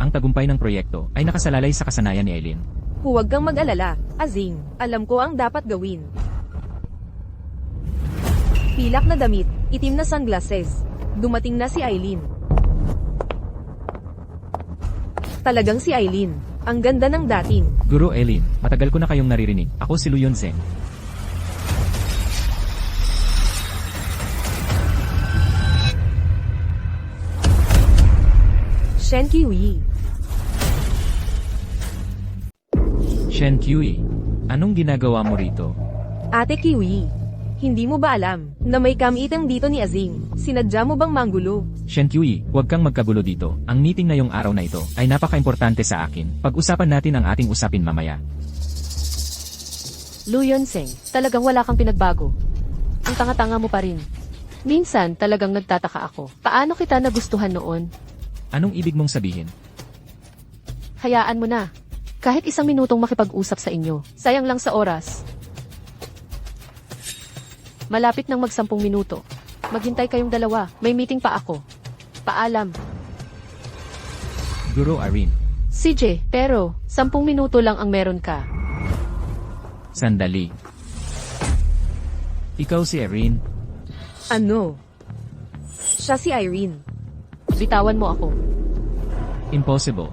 Ang tagumpay ng proyekto ay nakasalalay sa kasanayan ni Eileen. Huwag kang mag-alala, Azing. Alam ko ang dapat gawin. Pilak na damit, itim na sunglasses. Dumating na si Aileen. Talagang si Aileen. Ang ganda ng dating. Guro Eileen, matagal ko na kayong naririnig. Ako si Luyon Zeng. Shen Qiuyi. Shen Qiuyi, anong ginagawa mo rito? Ate Qiuyi. Hindi mo ba alam na may kam-itang dito ni Azing? Sinadya mo bang manggulo? Shen Qiuyi, huwag kang magkagulo dito. Ang meeting na yung araw na ito ay napaka-importante sa akin. Pag-usapan natin ang ating usapin mamaya. Luyon Zeng, talagang wala kang pinagbago. Ang tanga-tanga mo pa rin. Minsan, talagang nagtataka ako. Paano kita nagustuhan noon? Anong ibig mong sabihin? Hayaan mo na. Kahit 1 minutong makipag-usap sa inyo. Sayang lang sa oras. Malapit ng mag-10 minuto. Maghintay kayong dalawa. May meeting pa ako. Paalam. Guro Irene, CJ, pero 10 minuto lang ang meron ka. sandali. Ikaw si Irene. Ano? Siya si Irene. Bitawan mo ako. Impossible.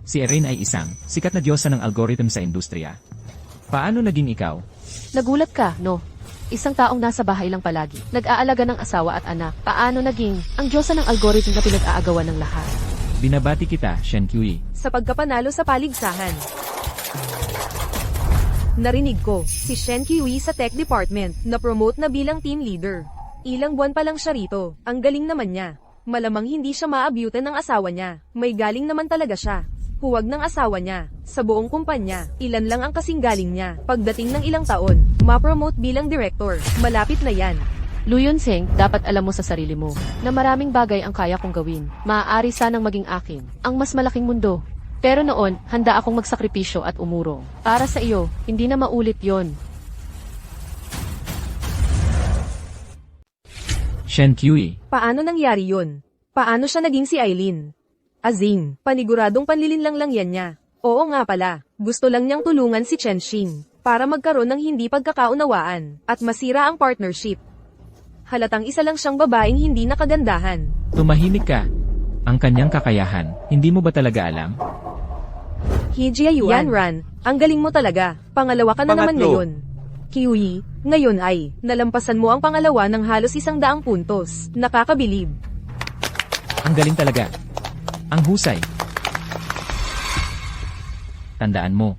Si Irene ay isang sikat na diyosa ng algorithm sa industriya. Paano naging ikaw? Nagulat ka, no? Isang taong nasa bahay lang palagi. Nag-aalaga ng asawa at anak. Paano naging ang diyosa ng algorithm na pinag-aagawan ng lahat? Binabati kita, Shen Qiuyi. Sa pagkapanalo sa paligsahan. Narinig ko, si Shen Qiuyi sa tech department, na-promote na bilang team leader. Ilang buwan pa lang siya rito, ang galing naman niya. Malamang hindi siya maabyutan ng asawa niya, may galing naman talaga siya. Huwag ng asawa niya, sa buong kumpanya, ilan lang ang kasing galing niya. Pagdating ng ilang taon, ma-promote bilang director, malapit na yan. Luyon Zeng, dapat alam mo sa sarili mo na maraming bagay ang kaya kong gawin. Maaari sanang maging akin ang mas malaking mundo. Pero noon, handa akong magsakripisyo at umurong. Para sa iyo, hindi na maulit yon. Shen Qiuyi, Paano nangyari yun? Paano siya naging si Aileen? Azing, paniguradong panlilinlang lang yan niya. Oo nga pala, gusto lang niyang tulungan si Chen Xing para magkaroon ng hindi pagkakaunawaan at masira ang partnership. Halatang isa lang siyang babaeng hindi nakagandahan. tumahimik ka. Ang kanyang kakayahan, hindi mo ba talaga alam? Hijia Yuan Ran, ang galing mo talaga. Pangalawa ka na naman Pangatlo. ngayon. Qiuyi, ngayon ay, nalampasan mo ang pangalawa ng halos 100 puntos. Nakakabilib. Ang galing talaga. Ang husay. Tandaan mo.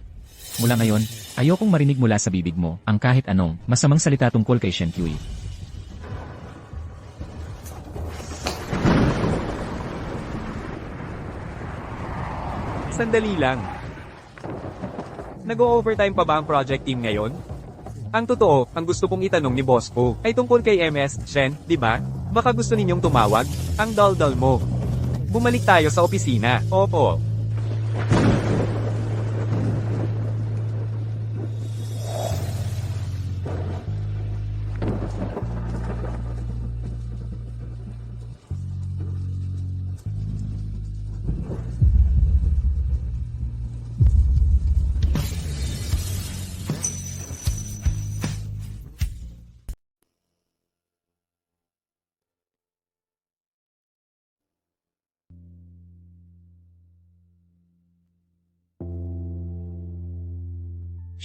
Mula ngayon, ayokong marinig mula sa bibig mo ang kahit anong masamang salita tungkol kay Shen Qiuyi. Sandali lang. Nag-o-overtime pa ba ang project team ngayon? Ang totoo, ang gusto kong itanong ni boss ko ay tungkol kay MS Shen, di ba? Baka gusto ninyong tumawag? Ang dal-dal mo. Bumalik tayo sa opisina. Opo.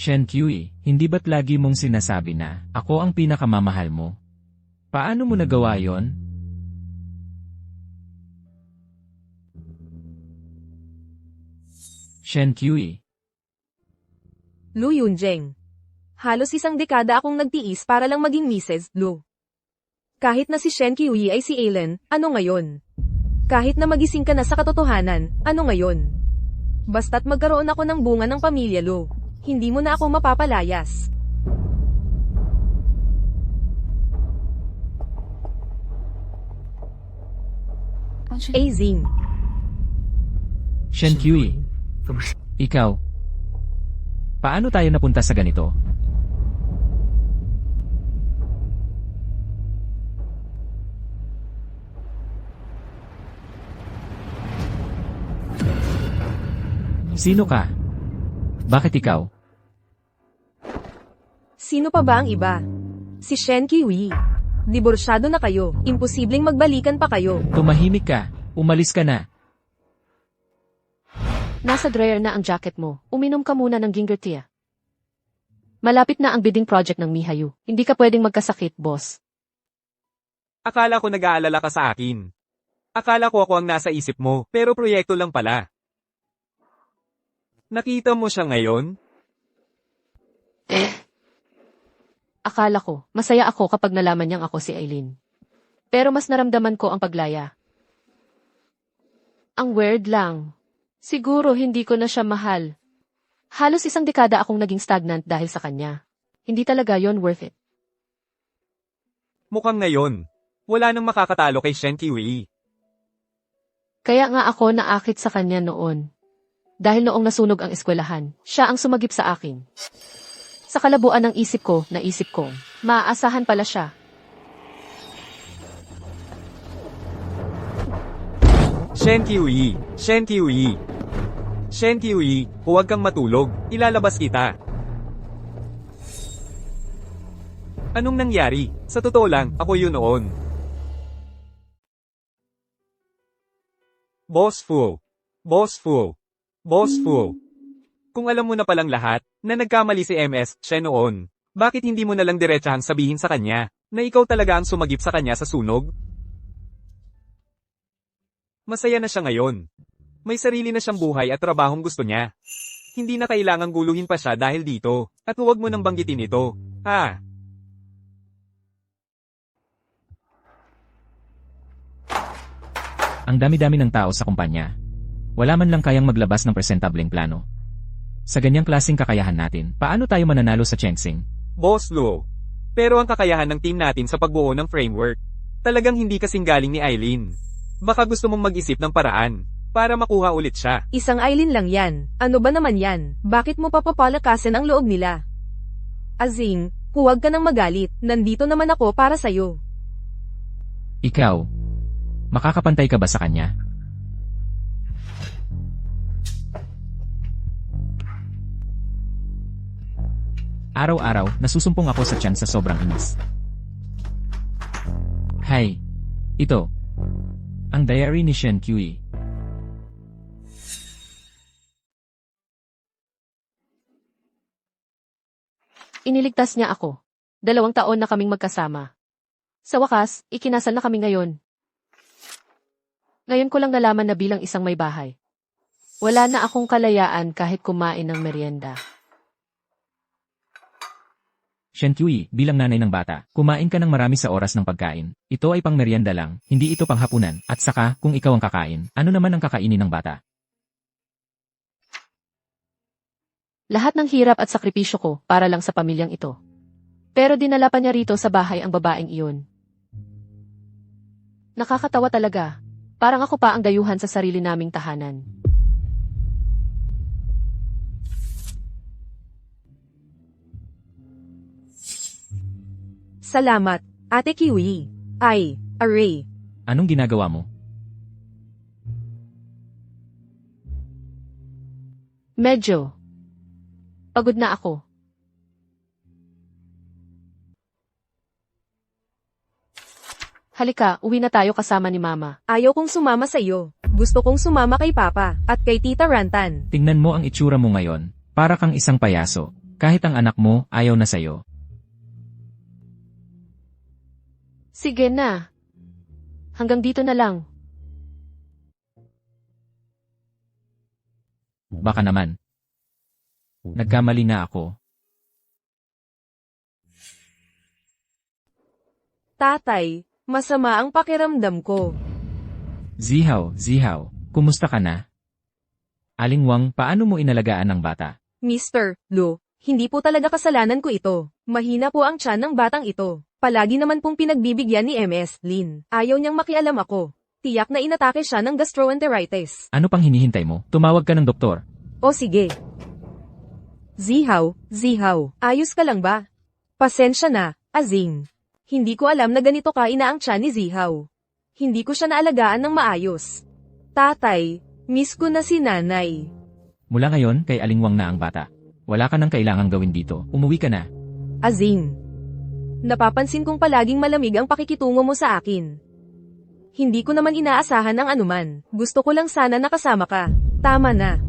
Shen Kui, hindi ba't lagi mong sinasabi na ako ang pinakamamahal mo? Paano mo nagawa yon? Shen Kui, Lu Yunjing. Halos isang dekada akong nagtiis para lang maging Mrs. Lu. Kahit na si Shen Qiuyi ay si Ailen, ano ngayon? Kahit na magising ka na sa katotohanan, ano ngayon? Basta't magkaroon ako ng bunga ng pamilya Lu, hindi mo na ako mapapalayas. Azing. Shen Kui, ikaw. Paano tayo napunta sa ganito? Sino ka? Bakit ikaw? Sino pa ba ang iba? Si Shen Qiuyi. Diborsyado na kayo, imposibleng magbalikan pa kayo. Tumahimik ka. Umalis ka na. Nasa drawer na ang jacket mo. Uminom ka muna ng ginger tea. Malapit na ang bidding project ng Mihayu. Hindi ka pwedeng magkasakit, boss. Akala ko nag-aalala ka sa akin. Akala ko ako ang nasa isip mo, pero proyekto lang pala. Nakita mo siya ngayon? Akala ko, masaya ako kapag nalaman niyang ako si Aileen. Pero mas naramdaman ko ang paglaya. Ang weird lang. Siguro hindi ko na siya mahal. Halos isang dekada akong naging stagnant dahil sa kanya. Hindi talaga yon worth it. Mukhang ngayon. Wala nang makakatalo kay Shen Qiuyi. Kaya nga ako naakit sa kanya noon. Dahil noong nasunog ang eskwelahan, siya ang sumagip sa akin. Sa kalabuan ng isip ko, naisip ko, maaasahan pala siya. Shen Qiuyi, Shen Qiuyi. Shen Qiuyi, huwag kang matulog. Ilalabas kita. Anong nangyari? Sa totoo lang, ako yun noon. Boss Fu. Boss Fu. Boss Fu. Kung alam mo na palang lahat, na nagkamali si MS Shen noon, bakit hindi mo nalang diretsahang sabihin sa kanya, na ikaw talaga ang sumagip sa kanya sa sunog? Masaya na siya ngayon. May sarili na siyang buhay at trabahong gusto niya. Hindi na kailangang guluhin pa siya dahil dito, at huwag mo nang banggitin ito. Ha? Ang dami-dami ng tao sa kumpanya. Wala man lang kayang maglabas ng presentableng plano. Sa ganyang klaseng kakayahan natin, paano tayo mananalo sa Chengsing? Boss Luo. Pero ang kakayahan ng team natin sa pagbuo ng framework, talagang hindi kasing galing ni Aileen. Baka gusto mong mag-isip ng paraan, para makuha ulit siya. Isang Aileen lang yan. Ano ba naman yan? Bakit mo papapalakasin ang loob nila? Azing, huwag ka nang magalit. Nandito naman ako para sa'yo. Ikaw, makakapantay ka ba sa kanya? Araw-araw, nasusumpong ako sa tiyan sa sobrang inis. Hay, ito. Ang diary ni Shen Qiuyi. Iniligtas niya ako. 2 taon na kaming magkasama. Sa wakas, ikinasal na kami ngayon. Ngayon ko lang nalaman na bilang isang may bahay, wala na akong kalayaan kahit kumain ng merienda. Shen Qiuyi, bilang nanay ng bata, kumain ka ng marami sa oras ng pagkain. Ito ay pang merienda lang, hindi ito pang hapunan. At saka, kung ikaw ang kakain, ano naman ang kakainin ng bata? Lahat ng hirap at sakripisyo ko para lang sa pamilyang ito. Pero dinala pa niya rito sa bahay ang babaeng iyon. Nakakatawa talaga. Parang ako pa ang dayuhan sa sarili naming tahanan. Salamat, Ate Kiwi. Ay, Array. Anong ginagawa mo? Medyo. Pagod na ako. Halika, uwi na tayo kasama ni Mama. Ayaw kong sumama sa iyo. Gusto kong sumama kay Papa at kay Tita Rantan. Tingnan mo ang itsura mo ngayon. Para kang isang payaso. Kahit ang anak mo, ayaw na sa'yo. Sige na. Hanggang dito na lang. Baka naman. Nagkamali na ako. Tatay, masama ang pakiramdam ko. Zihaw, kumusta ka na? Aling Wang, paano mo inalagaan ang bata? Mr. Lu, hindi po talaga kasalanan ko ito. Mahina po ang tiyan ng batang ito. Palagi naman pong pinagbibigyan ni MS Lin. Ayaw niyang makialam ako. Tiyak na inatake siya ng gastroenteritis. Ano pang hinihintay mo? Tumawag ka ng doktor. O sige. Zihaw, ayos ka lang ba? Pasensya na, Azing. Hindi ko alam na ganito ka inaang tiyan ni Zihaw. Hindi ko siya naalagaan ng maayos. Tatay, miss ko na si nanay. Mula ngayon, kay Aling Wang na ang bata. Wala ka nang kailangang gawin dito. Umuwi ka na. Azing. Napapansin kong palaging malamig ang pakikitungo mo sa akin. Hindi ko naman inaasahan ang anuman. Gusto ko lang sana nakasama ka. Tama na.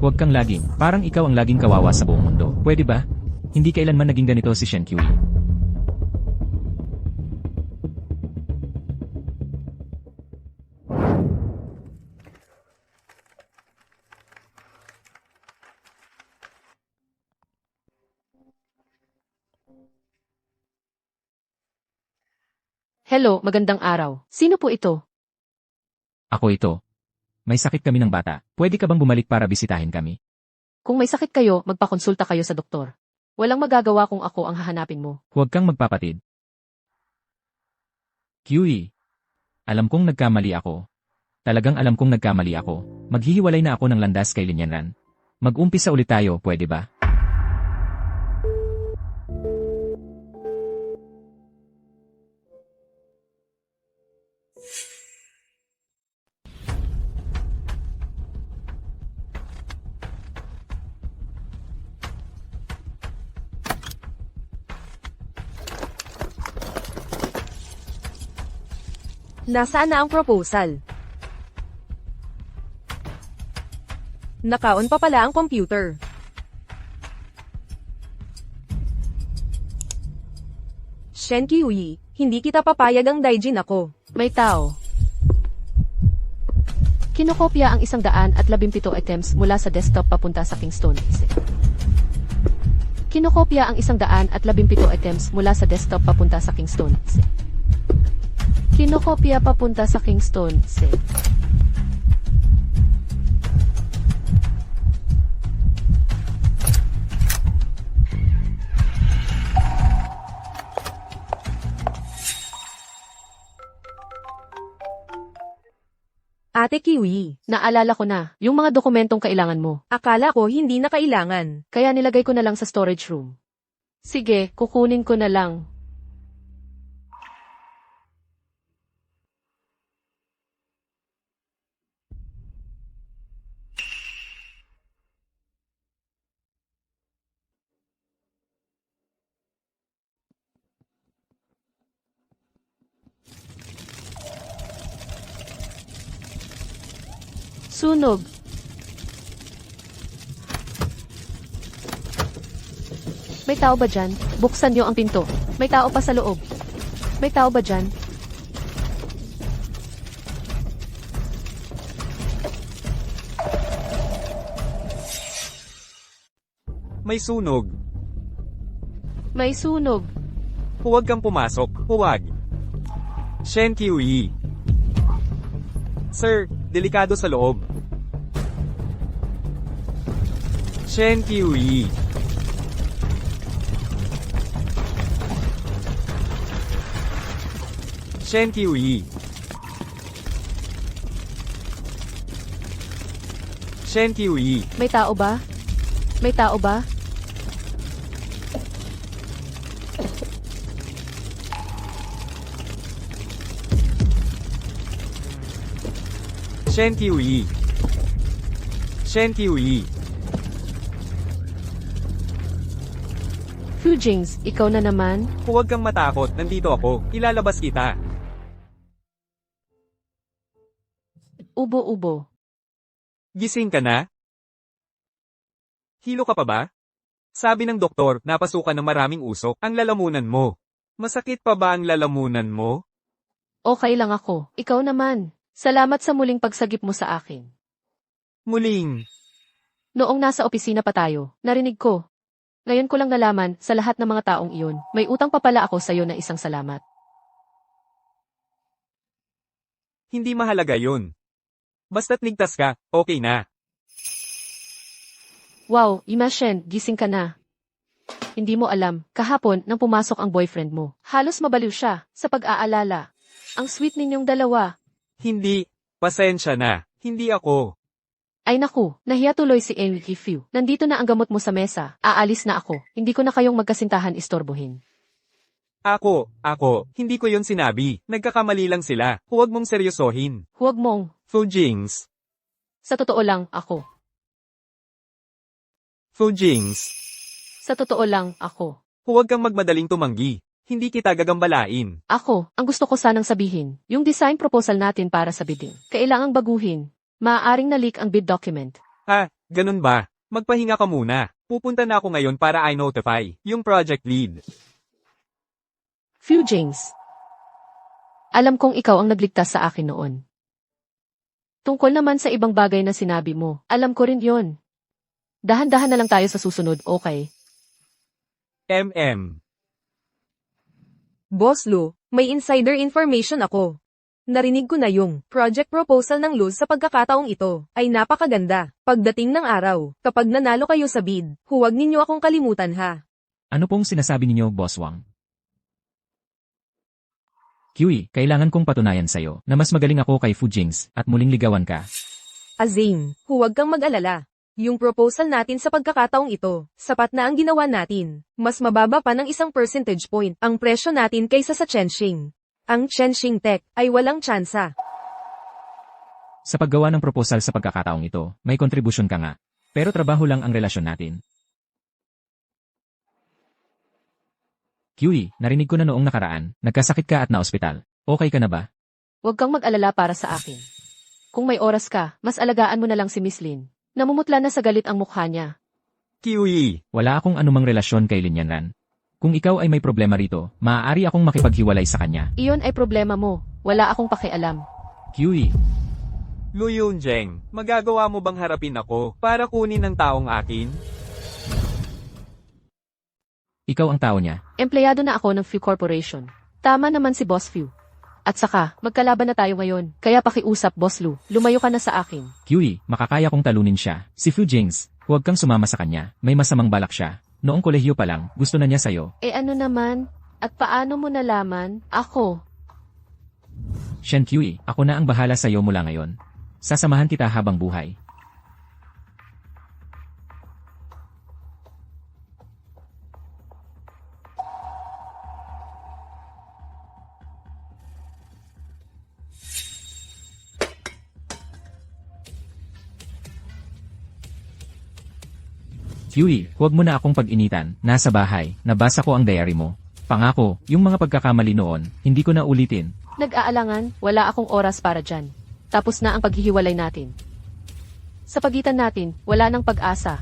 Huwag kang laging. Parang ikaw ang laging kawawa sa buong mundo. Pwede ba? Hindi kailanman naging ganito si Shen Qiu. Hello, magandang araw. Sino po ito? Ako ito. May sakit kami ng bata. Pwede ka bang bumalik para bisitahin kami? Kung may sakit kayo, magpakonsulta kayo sa doktor. Walang magagawa kung ako ang hahanapin mo. Huwag kang magpapatid. Kiwi. Alam kong nagkamali ako. Talagang alam kong nagkamali ako. Maghihiwalay na ako ng landas kay Linyanran. Mag-umpisa ulit tayo, pwede ba? Nasaan na ang proposal? Nakaon pa pala ang computer. Shen Qiuyi, hindi kita papayag ang daijin ako. May tao. Kinokopya ang 117 items mula sa desktop papunta sa Kingston. Kinokopya ang 117 items mula sa desktop papunta sa Kingston. Kinokopya papunta sa Kingston. Ate Kiwi, Naalala ko na, yung mga dokumentong kailangan mo. akala ko hindi na kailangan. Kaya nilagay ko na lang sa storage room. Sige, kukunin ko na lang. Sunog. May tao ba dyan? Buksan niyo ang pinto. May tao pa sa loob. May tao ba dyan? May sunog. May sunog. Huwag kang pumasok. Huwag. Shen Qiuyi. Sir, delikado sa loob. Shen Qiuyi. Shen Kiwi. Shen Kiwi. May tao ba? May tao ba? Shen Kiwi. Shen Kiwi. Fujings, ikaw na naman? Huwag kang matakot, nandito ako. Ilalabas kita. Ubo-ubo. Gising ka na? Hilo ka pa ba? Sabi ng doktor, napasukan ng maraming usok ang lalamunan mo. Masakit pa ba ang lalamunan mo? Okay lang ako. Ikaw naman. Salamat sa muling pagsagip mo sa akin. Muling. Noong nasa opisina pa tayo, narinig ko. Ngayon ko lang nalaman sa lahat ng mga taong iyon, may utang pa pala ako sa iyo na isang salamat. Hindi mahalaga yun. Basta't ligtas ka, okay na. Wow, Imashen, gising ka na. Hindi mo alam, kahapon nang pumasok ang boyfriend mo. Halos mabaliw siya sa pag-aalala. Ang sweet ninyong dalawa. Hindi. Pasensya na. Hindi ako. Ay naku, nahiya tuloy si Enrique Few. Nandito na ang gamot mo sa mesa. Aalis na ako. Hindi ko na kayong magkasintahan istorbohin. Ako, hindi ko yun sinabi. Nagkakamali lang sila. Huwag mong seryosohin. Huwag mong. Fujings. Sa totoo lang, ako. Fujings. Sa totoo lang, ako. Huwag kang magmadaling tumanggi. Hindi kita gagambalain. Ako, ang gusto ko sanang sabihin, yung design proposal natin para sa bidding. Kailangang baguhin. Maaaring na-leak ang bid document. Ganun ba? Magpahinga ka muna. Pupunta na ako ngayon para i-notify yung project lead. Fujings. Alam kong ikaw ang nagligtas sa akin noon. Tungkol naman sa ibang bagay na sinabi mo, alam ko rin yon. Dahan-dahan na lang tayo sa susunod, okay? Boss Lou, may insider information ako. Narinig ko na yung project proposal ng Luz sa pagkakataong ito ay napakaganda. Pagdating ng araw, kapag nanalo kayo sa bid, huwag ninyo akong kalimutan ha. Ano pong sinasabi ninyo, Boss Wang? Kiwi, kailangan kong patunayan sa'yo na mas magaling ako kay Fujings at muling ligawan ka. Azing, huwag kang mag-alala. Yung proposal natin sa pagkakataong ito, sapat na ang ginawa natin. Mas mababa pa ng 1 percentage point ang presyo natin kaysa sa Chenxing. Ang Chenxing Tech ay walang tsansa. Sa paggawa ng proposal sa pagkakataong ito, may kontribusyon ka nga. Pero trabaho lang ang relasyon natin. Kiwi, narinig ko na noong nakaraan, nagkasakit ka at na-ospital. Okay ka na ba? Huwag kang mag-alala para sa akin. Kung may oras ka, mas alagaan mo na lang si Miss Lin. Namumutla na sa galit ang mukha niya. Kiwi. Wala akong anumang relasyon kay Lin Yanran. Kung ikaw ay may problema rito, maaari akong makipaghiwalay sa kanya. Iyon ay problema mo. Wala akong pakialam. Kiwi, Lu Yunjeng, magagawa mo bang harapin ako para kunin ang taong akin? ikaw ang tao niya. Empleyado na ako ng Few Corporation. Tama naman si Boss Few. At saka, magkalaban na tayo ngayon. Kaya pakiusap, Boss Lu. Lumayo ka na sa akin. Kiwi, makakaya kong talunin siya. Si Fujings, huwag kang sumama sa kanya. May masamang balak siya. Noong kolehiyo pa lang, gusto na niya sa'yo. Ano naman? At paano mo nalaman? Ako. Shen Kiwi, ako na ang bahala sa'yo mula ngayon. Sasamahan kita habang buhay. Kiwi, huwag mo na akong pag-initan. Nasa bahay, nabasa ko ang diary mo. Pangako, yung mga pagkakamali noon, hindi ko na ulitin. Nag-aalangan, wala akong oras para dyan. Tapos na ang paghihiwalay natin. Sa pagitan natin, wala nang pag-asa.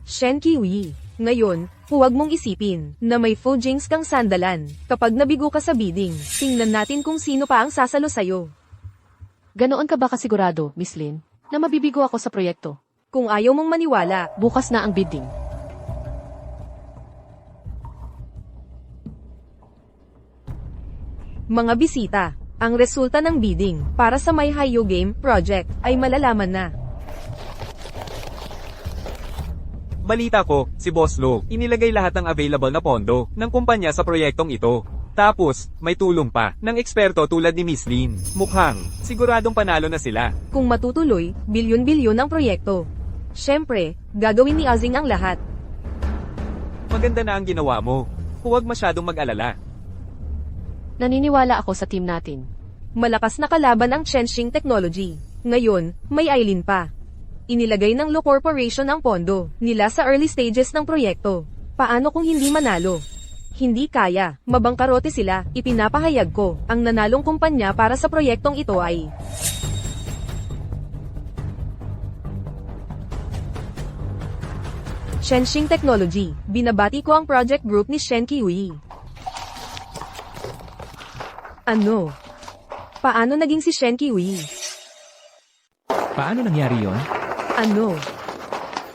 Shen Kiwi, ngayon, huwag mong isipin na may Fujings kang sandalan. Kapag nabigo ka sa bidding, tingnan natin kung sino pa ang sasalo sa'yo. Ganoon ka ba kasigurado, Miss Lin, na mabibigo ako sa proyekto? Kung ayaw mong maniwala, Bukas na ang bidding. mga bisita, ang resulta ng bidding para sa My Hayo Game project ay malalaman na. Balita ko, si Boss Lo, inilagay lahat ng available na pondo ng kumpanya sa proyektong ito. Tapos, may tulong pa, ng eksperto tulad ni Miss Lin. Mukhang, siguradong panalo na sila. Kung matutuloy, bilyon-bilyon ang proyekto. Siyempre, gagawin ni Azing ang lahat. Maganda na ang ginawa mo. Huwag masyadong mag-alala. Naniniwala ako sa team natin. Malakas na kalaban ang Chenxing Technology. Ngayon, may Aileen pa. Inilagay ng Lo Corporation ang pondo nila sa early stages ng proyekto. Paano kung hindi manalo? Hindi kaya, mabangkarote sila, ipinapahayag ko, ang nanalong kumpanya para sa proyektong ito ay Chenxing Technology. Binabati ko ang project group ni Shen Kiwi. Ano? Paano naging si Shen Kiwi? Paano nangyari yon? Ano?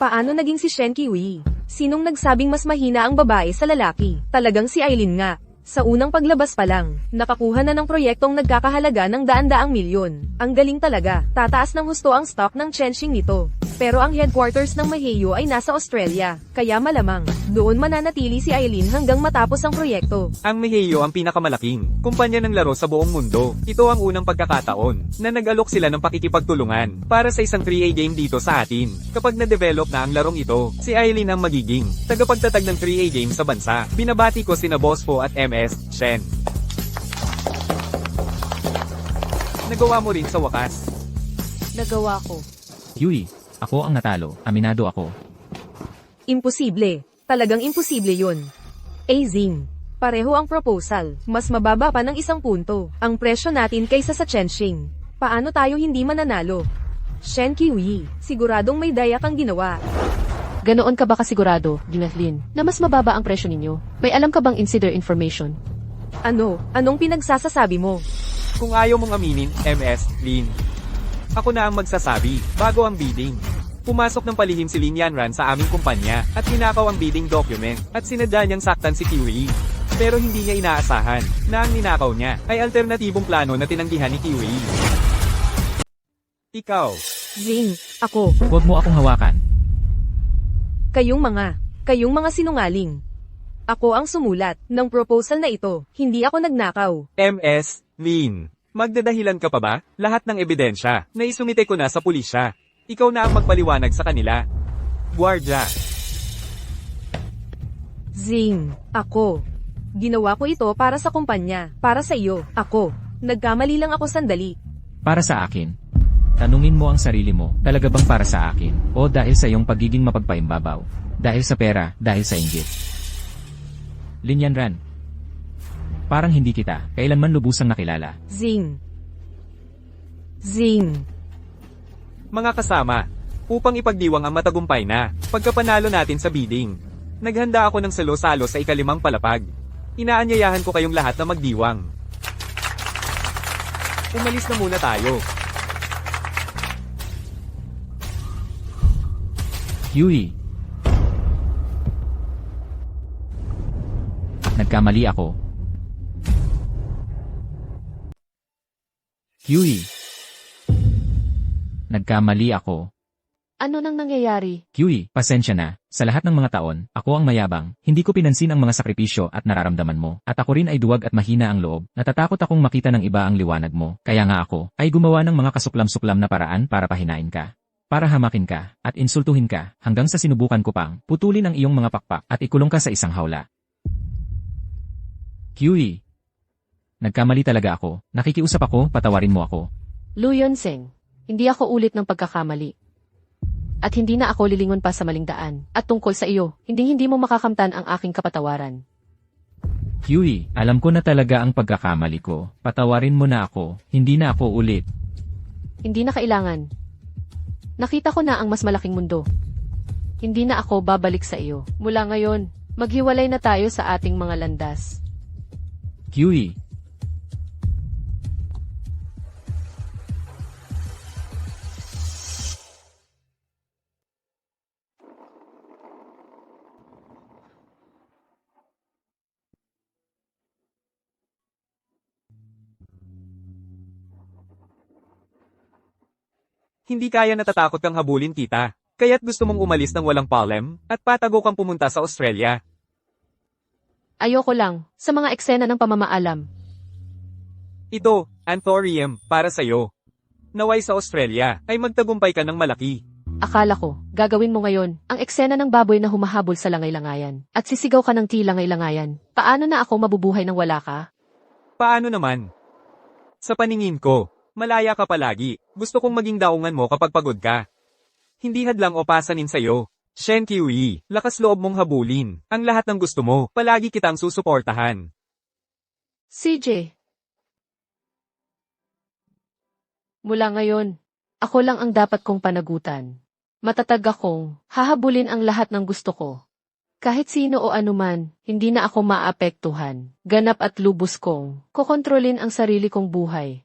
Paano naging si Shen Kiwi? Sinong nagsabing mas mahina ang babae sa lalaki? Talagang si Aileen nga. Sa unang paglabas pa lang, nakakuha na ng proyektong nagkakahalaga ng daan-daang milyon. Ang galing talaga, tataas ng husto ang stock ng Chenxing nito. Pero ang headquarters ng Maheo ay nasa Australia, kaya malamang, doon mananatili si Aileen hanggang matapos ang proyekto. Ang Maheo ang pinakamalaking kumpanya ng laro sa buong mundo. Ito ang unang pagkakataon na nag-alok sila ng pakikipagtulungan para sa isang 3A game dito sa atin. Kapag na-develop na ang larong ito, si Aileen ang magiging tagapagtatag ng 3A game sa bansa. Binabati ko sina Bospo at MS Shen. Nagawa mo rin sa wakas. Nagawa ko. Yui, ako ang natalo, aminado ako. Imposible. Talagang imposible yun. Azing. Pareho ang proposal. Mas mababa pa ng 1 punto. Ang presyo natin kaysa sa Chenxing. Paano tayo hindi mananalo? Shen Kiwi, siguradong may daya kang ginawa. Ganoon ka ba kasigurado, Ginathlin, na mas mababa ang presyo ninyo? May alam ka bang insider information? Ano? Anong pinagsasasabi mo? Kung ayaw mong aminin, MS Lin. Ako na ang magsasabi, bago ang bidding. Pumasok ng palihim si Lin Yanran sa aming kumpanya, at hinakaw ang bidding document, at sinadya niyang saktan si Kiwi. Pero hindi niya inaasahan, na ang ninakaw niya, ay alternatibong plano na tinanggihan ni Kiwi. Ikaw. Zing, ako. Huwag mo akong hawakan. Kayong mga sinungaling. Ako ang sumulat ng proposal na ito, hindi ako nagnakaw. MS Lin. Magdadahilan ka pa ba? Lahat ng ebidensya, na isumite ko na sa pulisya. Ikaw na ang magpaliwanag sa kanila. Guardia. Zing, ako. Ginawa ko ito para sa kumpanya, para sa iyo, ako. Nagkamali lang ako sandali. Para sa akin. Tanungin mo ang sarili mo, talaga bang para sa akin? O dahil sa iyong pagiging mapagpaimbabaw? Dahil sa pera, dahil sa inggit? Lin Yanran. Parang hindi kita, kailanman lubusang nakilala. Zing. Zing. Mga kasama, upang ipagdiwang ang matagumpay na, pagkapanalo natin sa bidding. Naghanda ako ng salo-salo sa ika-5 palapag. Inaanyayahan ko kayong lahat na magdiwang. Umalis na muna tayo. Yui. Nagkamali ako. Yui. Nagkamali ako. Ano nang nangyayari? Yui, pasensya na. Sa lahat ng mga taon, ako ang mayabang. Hindi ko pinansin ang mga sakripisyo at nararamdaman mo. At ako rin ay duwag at mahina ang loob. Natatakot akong makita ng iba ang liwanag mo. Kaya nga ako, ay gumawa ng mga kasuklam-suklam na paraan para pahinain ka. Para hamakin ka, at insultuhin ka, hanggang sa sinubukan ko pang putulin ang iyong mga pakpak at ikulong ka sa isang hawla. Yui. Nagkamali talaga ako. Nakikiusap ako, patawarin mo ako. Lu Yonseng, hindi ako ulit ng pagkakamali. At hindi na ako lilingon pa sa maling daan. At tungkol sa iyo, hindi mo makakamtan ang aking kapatawaran. Yui, alam ko na talaga ang pagkakamali ko. Patawarin mo na ako, hindi na ako ulit. Hindi na kailangan. Nakita ko na ang mas malaking mundo. Hindi na ako babalik sa iyo. Mula ngayon, maghiwalay na tayo sa ating mga landas. Yui. Hindi kaya natatakot kang habulin kita. Kaya't gusto mong umalis ng walang palem, at patago kang pumunta sa Australia. Ayoko lang, sa mga eksena ng pamamaalam. Ito, Anthurium, para sa'yo. Naway sa Australia, ay magtagumpay ka ng malaki. Akala ko, gagawin mo ngayon, ang eksena ng baboy na humahabol sa langay-langayan. At sisigaw ka ng langay-langayan. Paano na ako mabubuhay nang wala ka? Paano naman? Sa paningin ko, malaya ka palagi. Gusto kong maging daungan mo kapag pagod ka. Hindi hadlang o pasanin sa'yo. Shen Kiwi, lakas loob mong habulin. Ang lahat ng gusto mo, palagi kitang susuportahan. CJ. Mula ngayon, ako lang ang dapat kong panagutan. Matatag akong hahabulin ang lahat ng gusto ko. Kahit sino o anuman, hindi na ako maapektuhan. Ganap at lubos kong kokontrolin ang sarili kong buhay.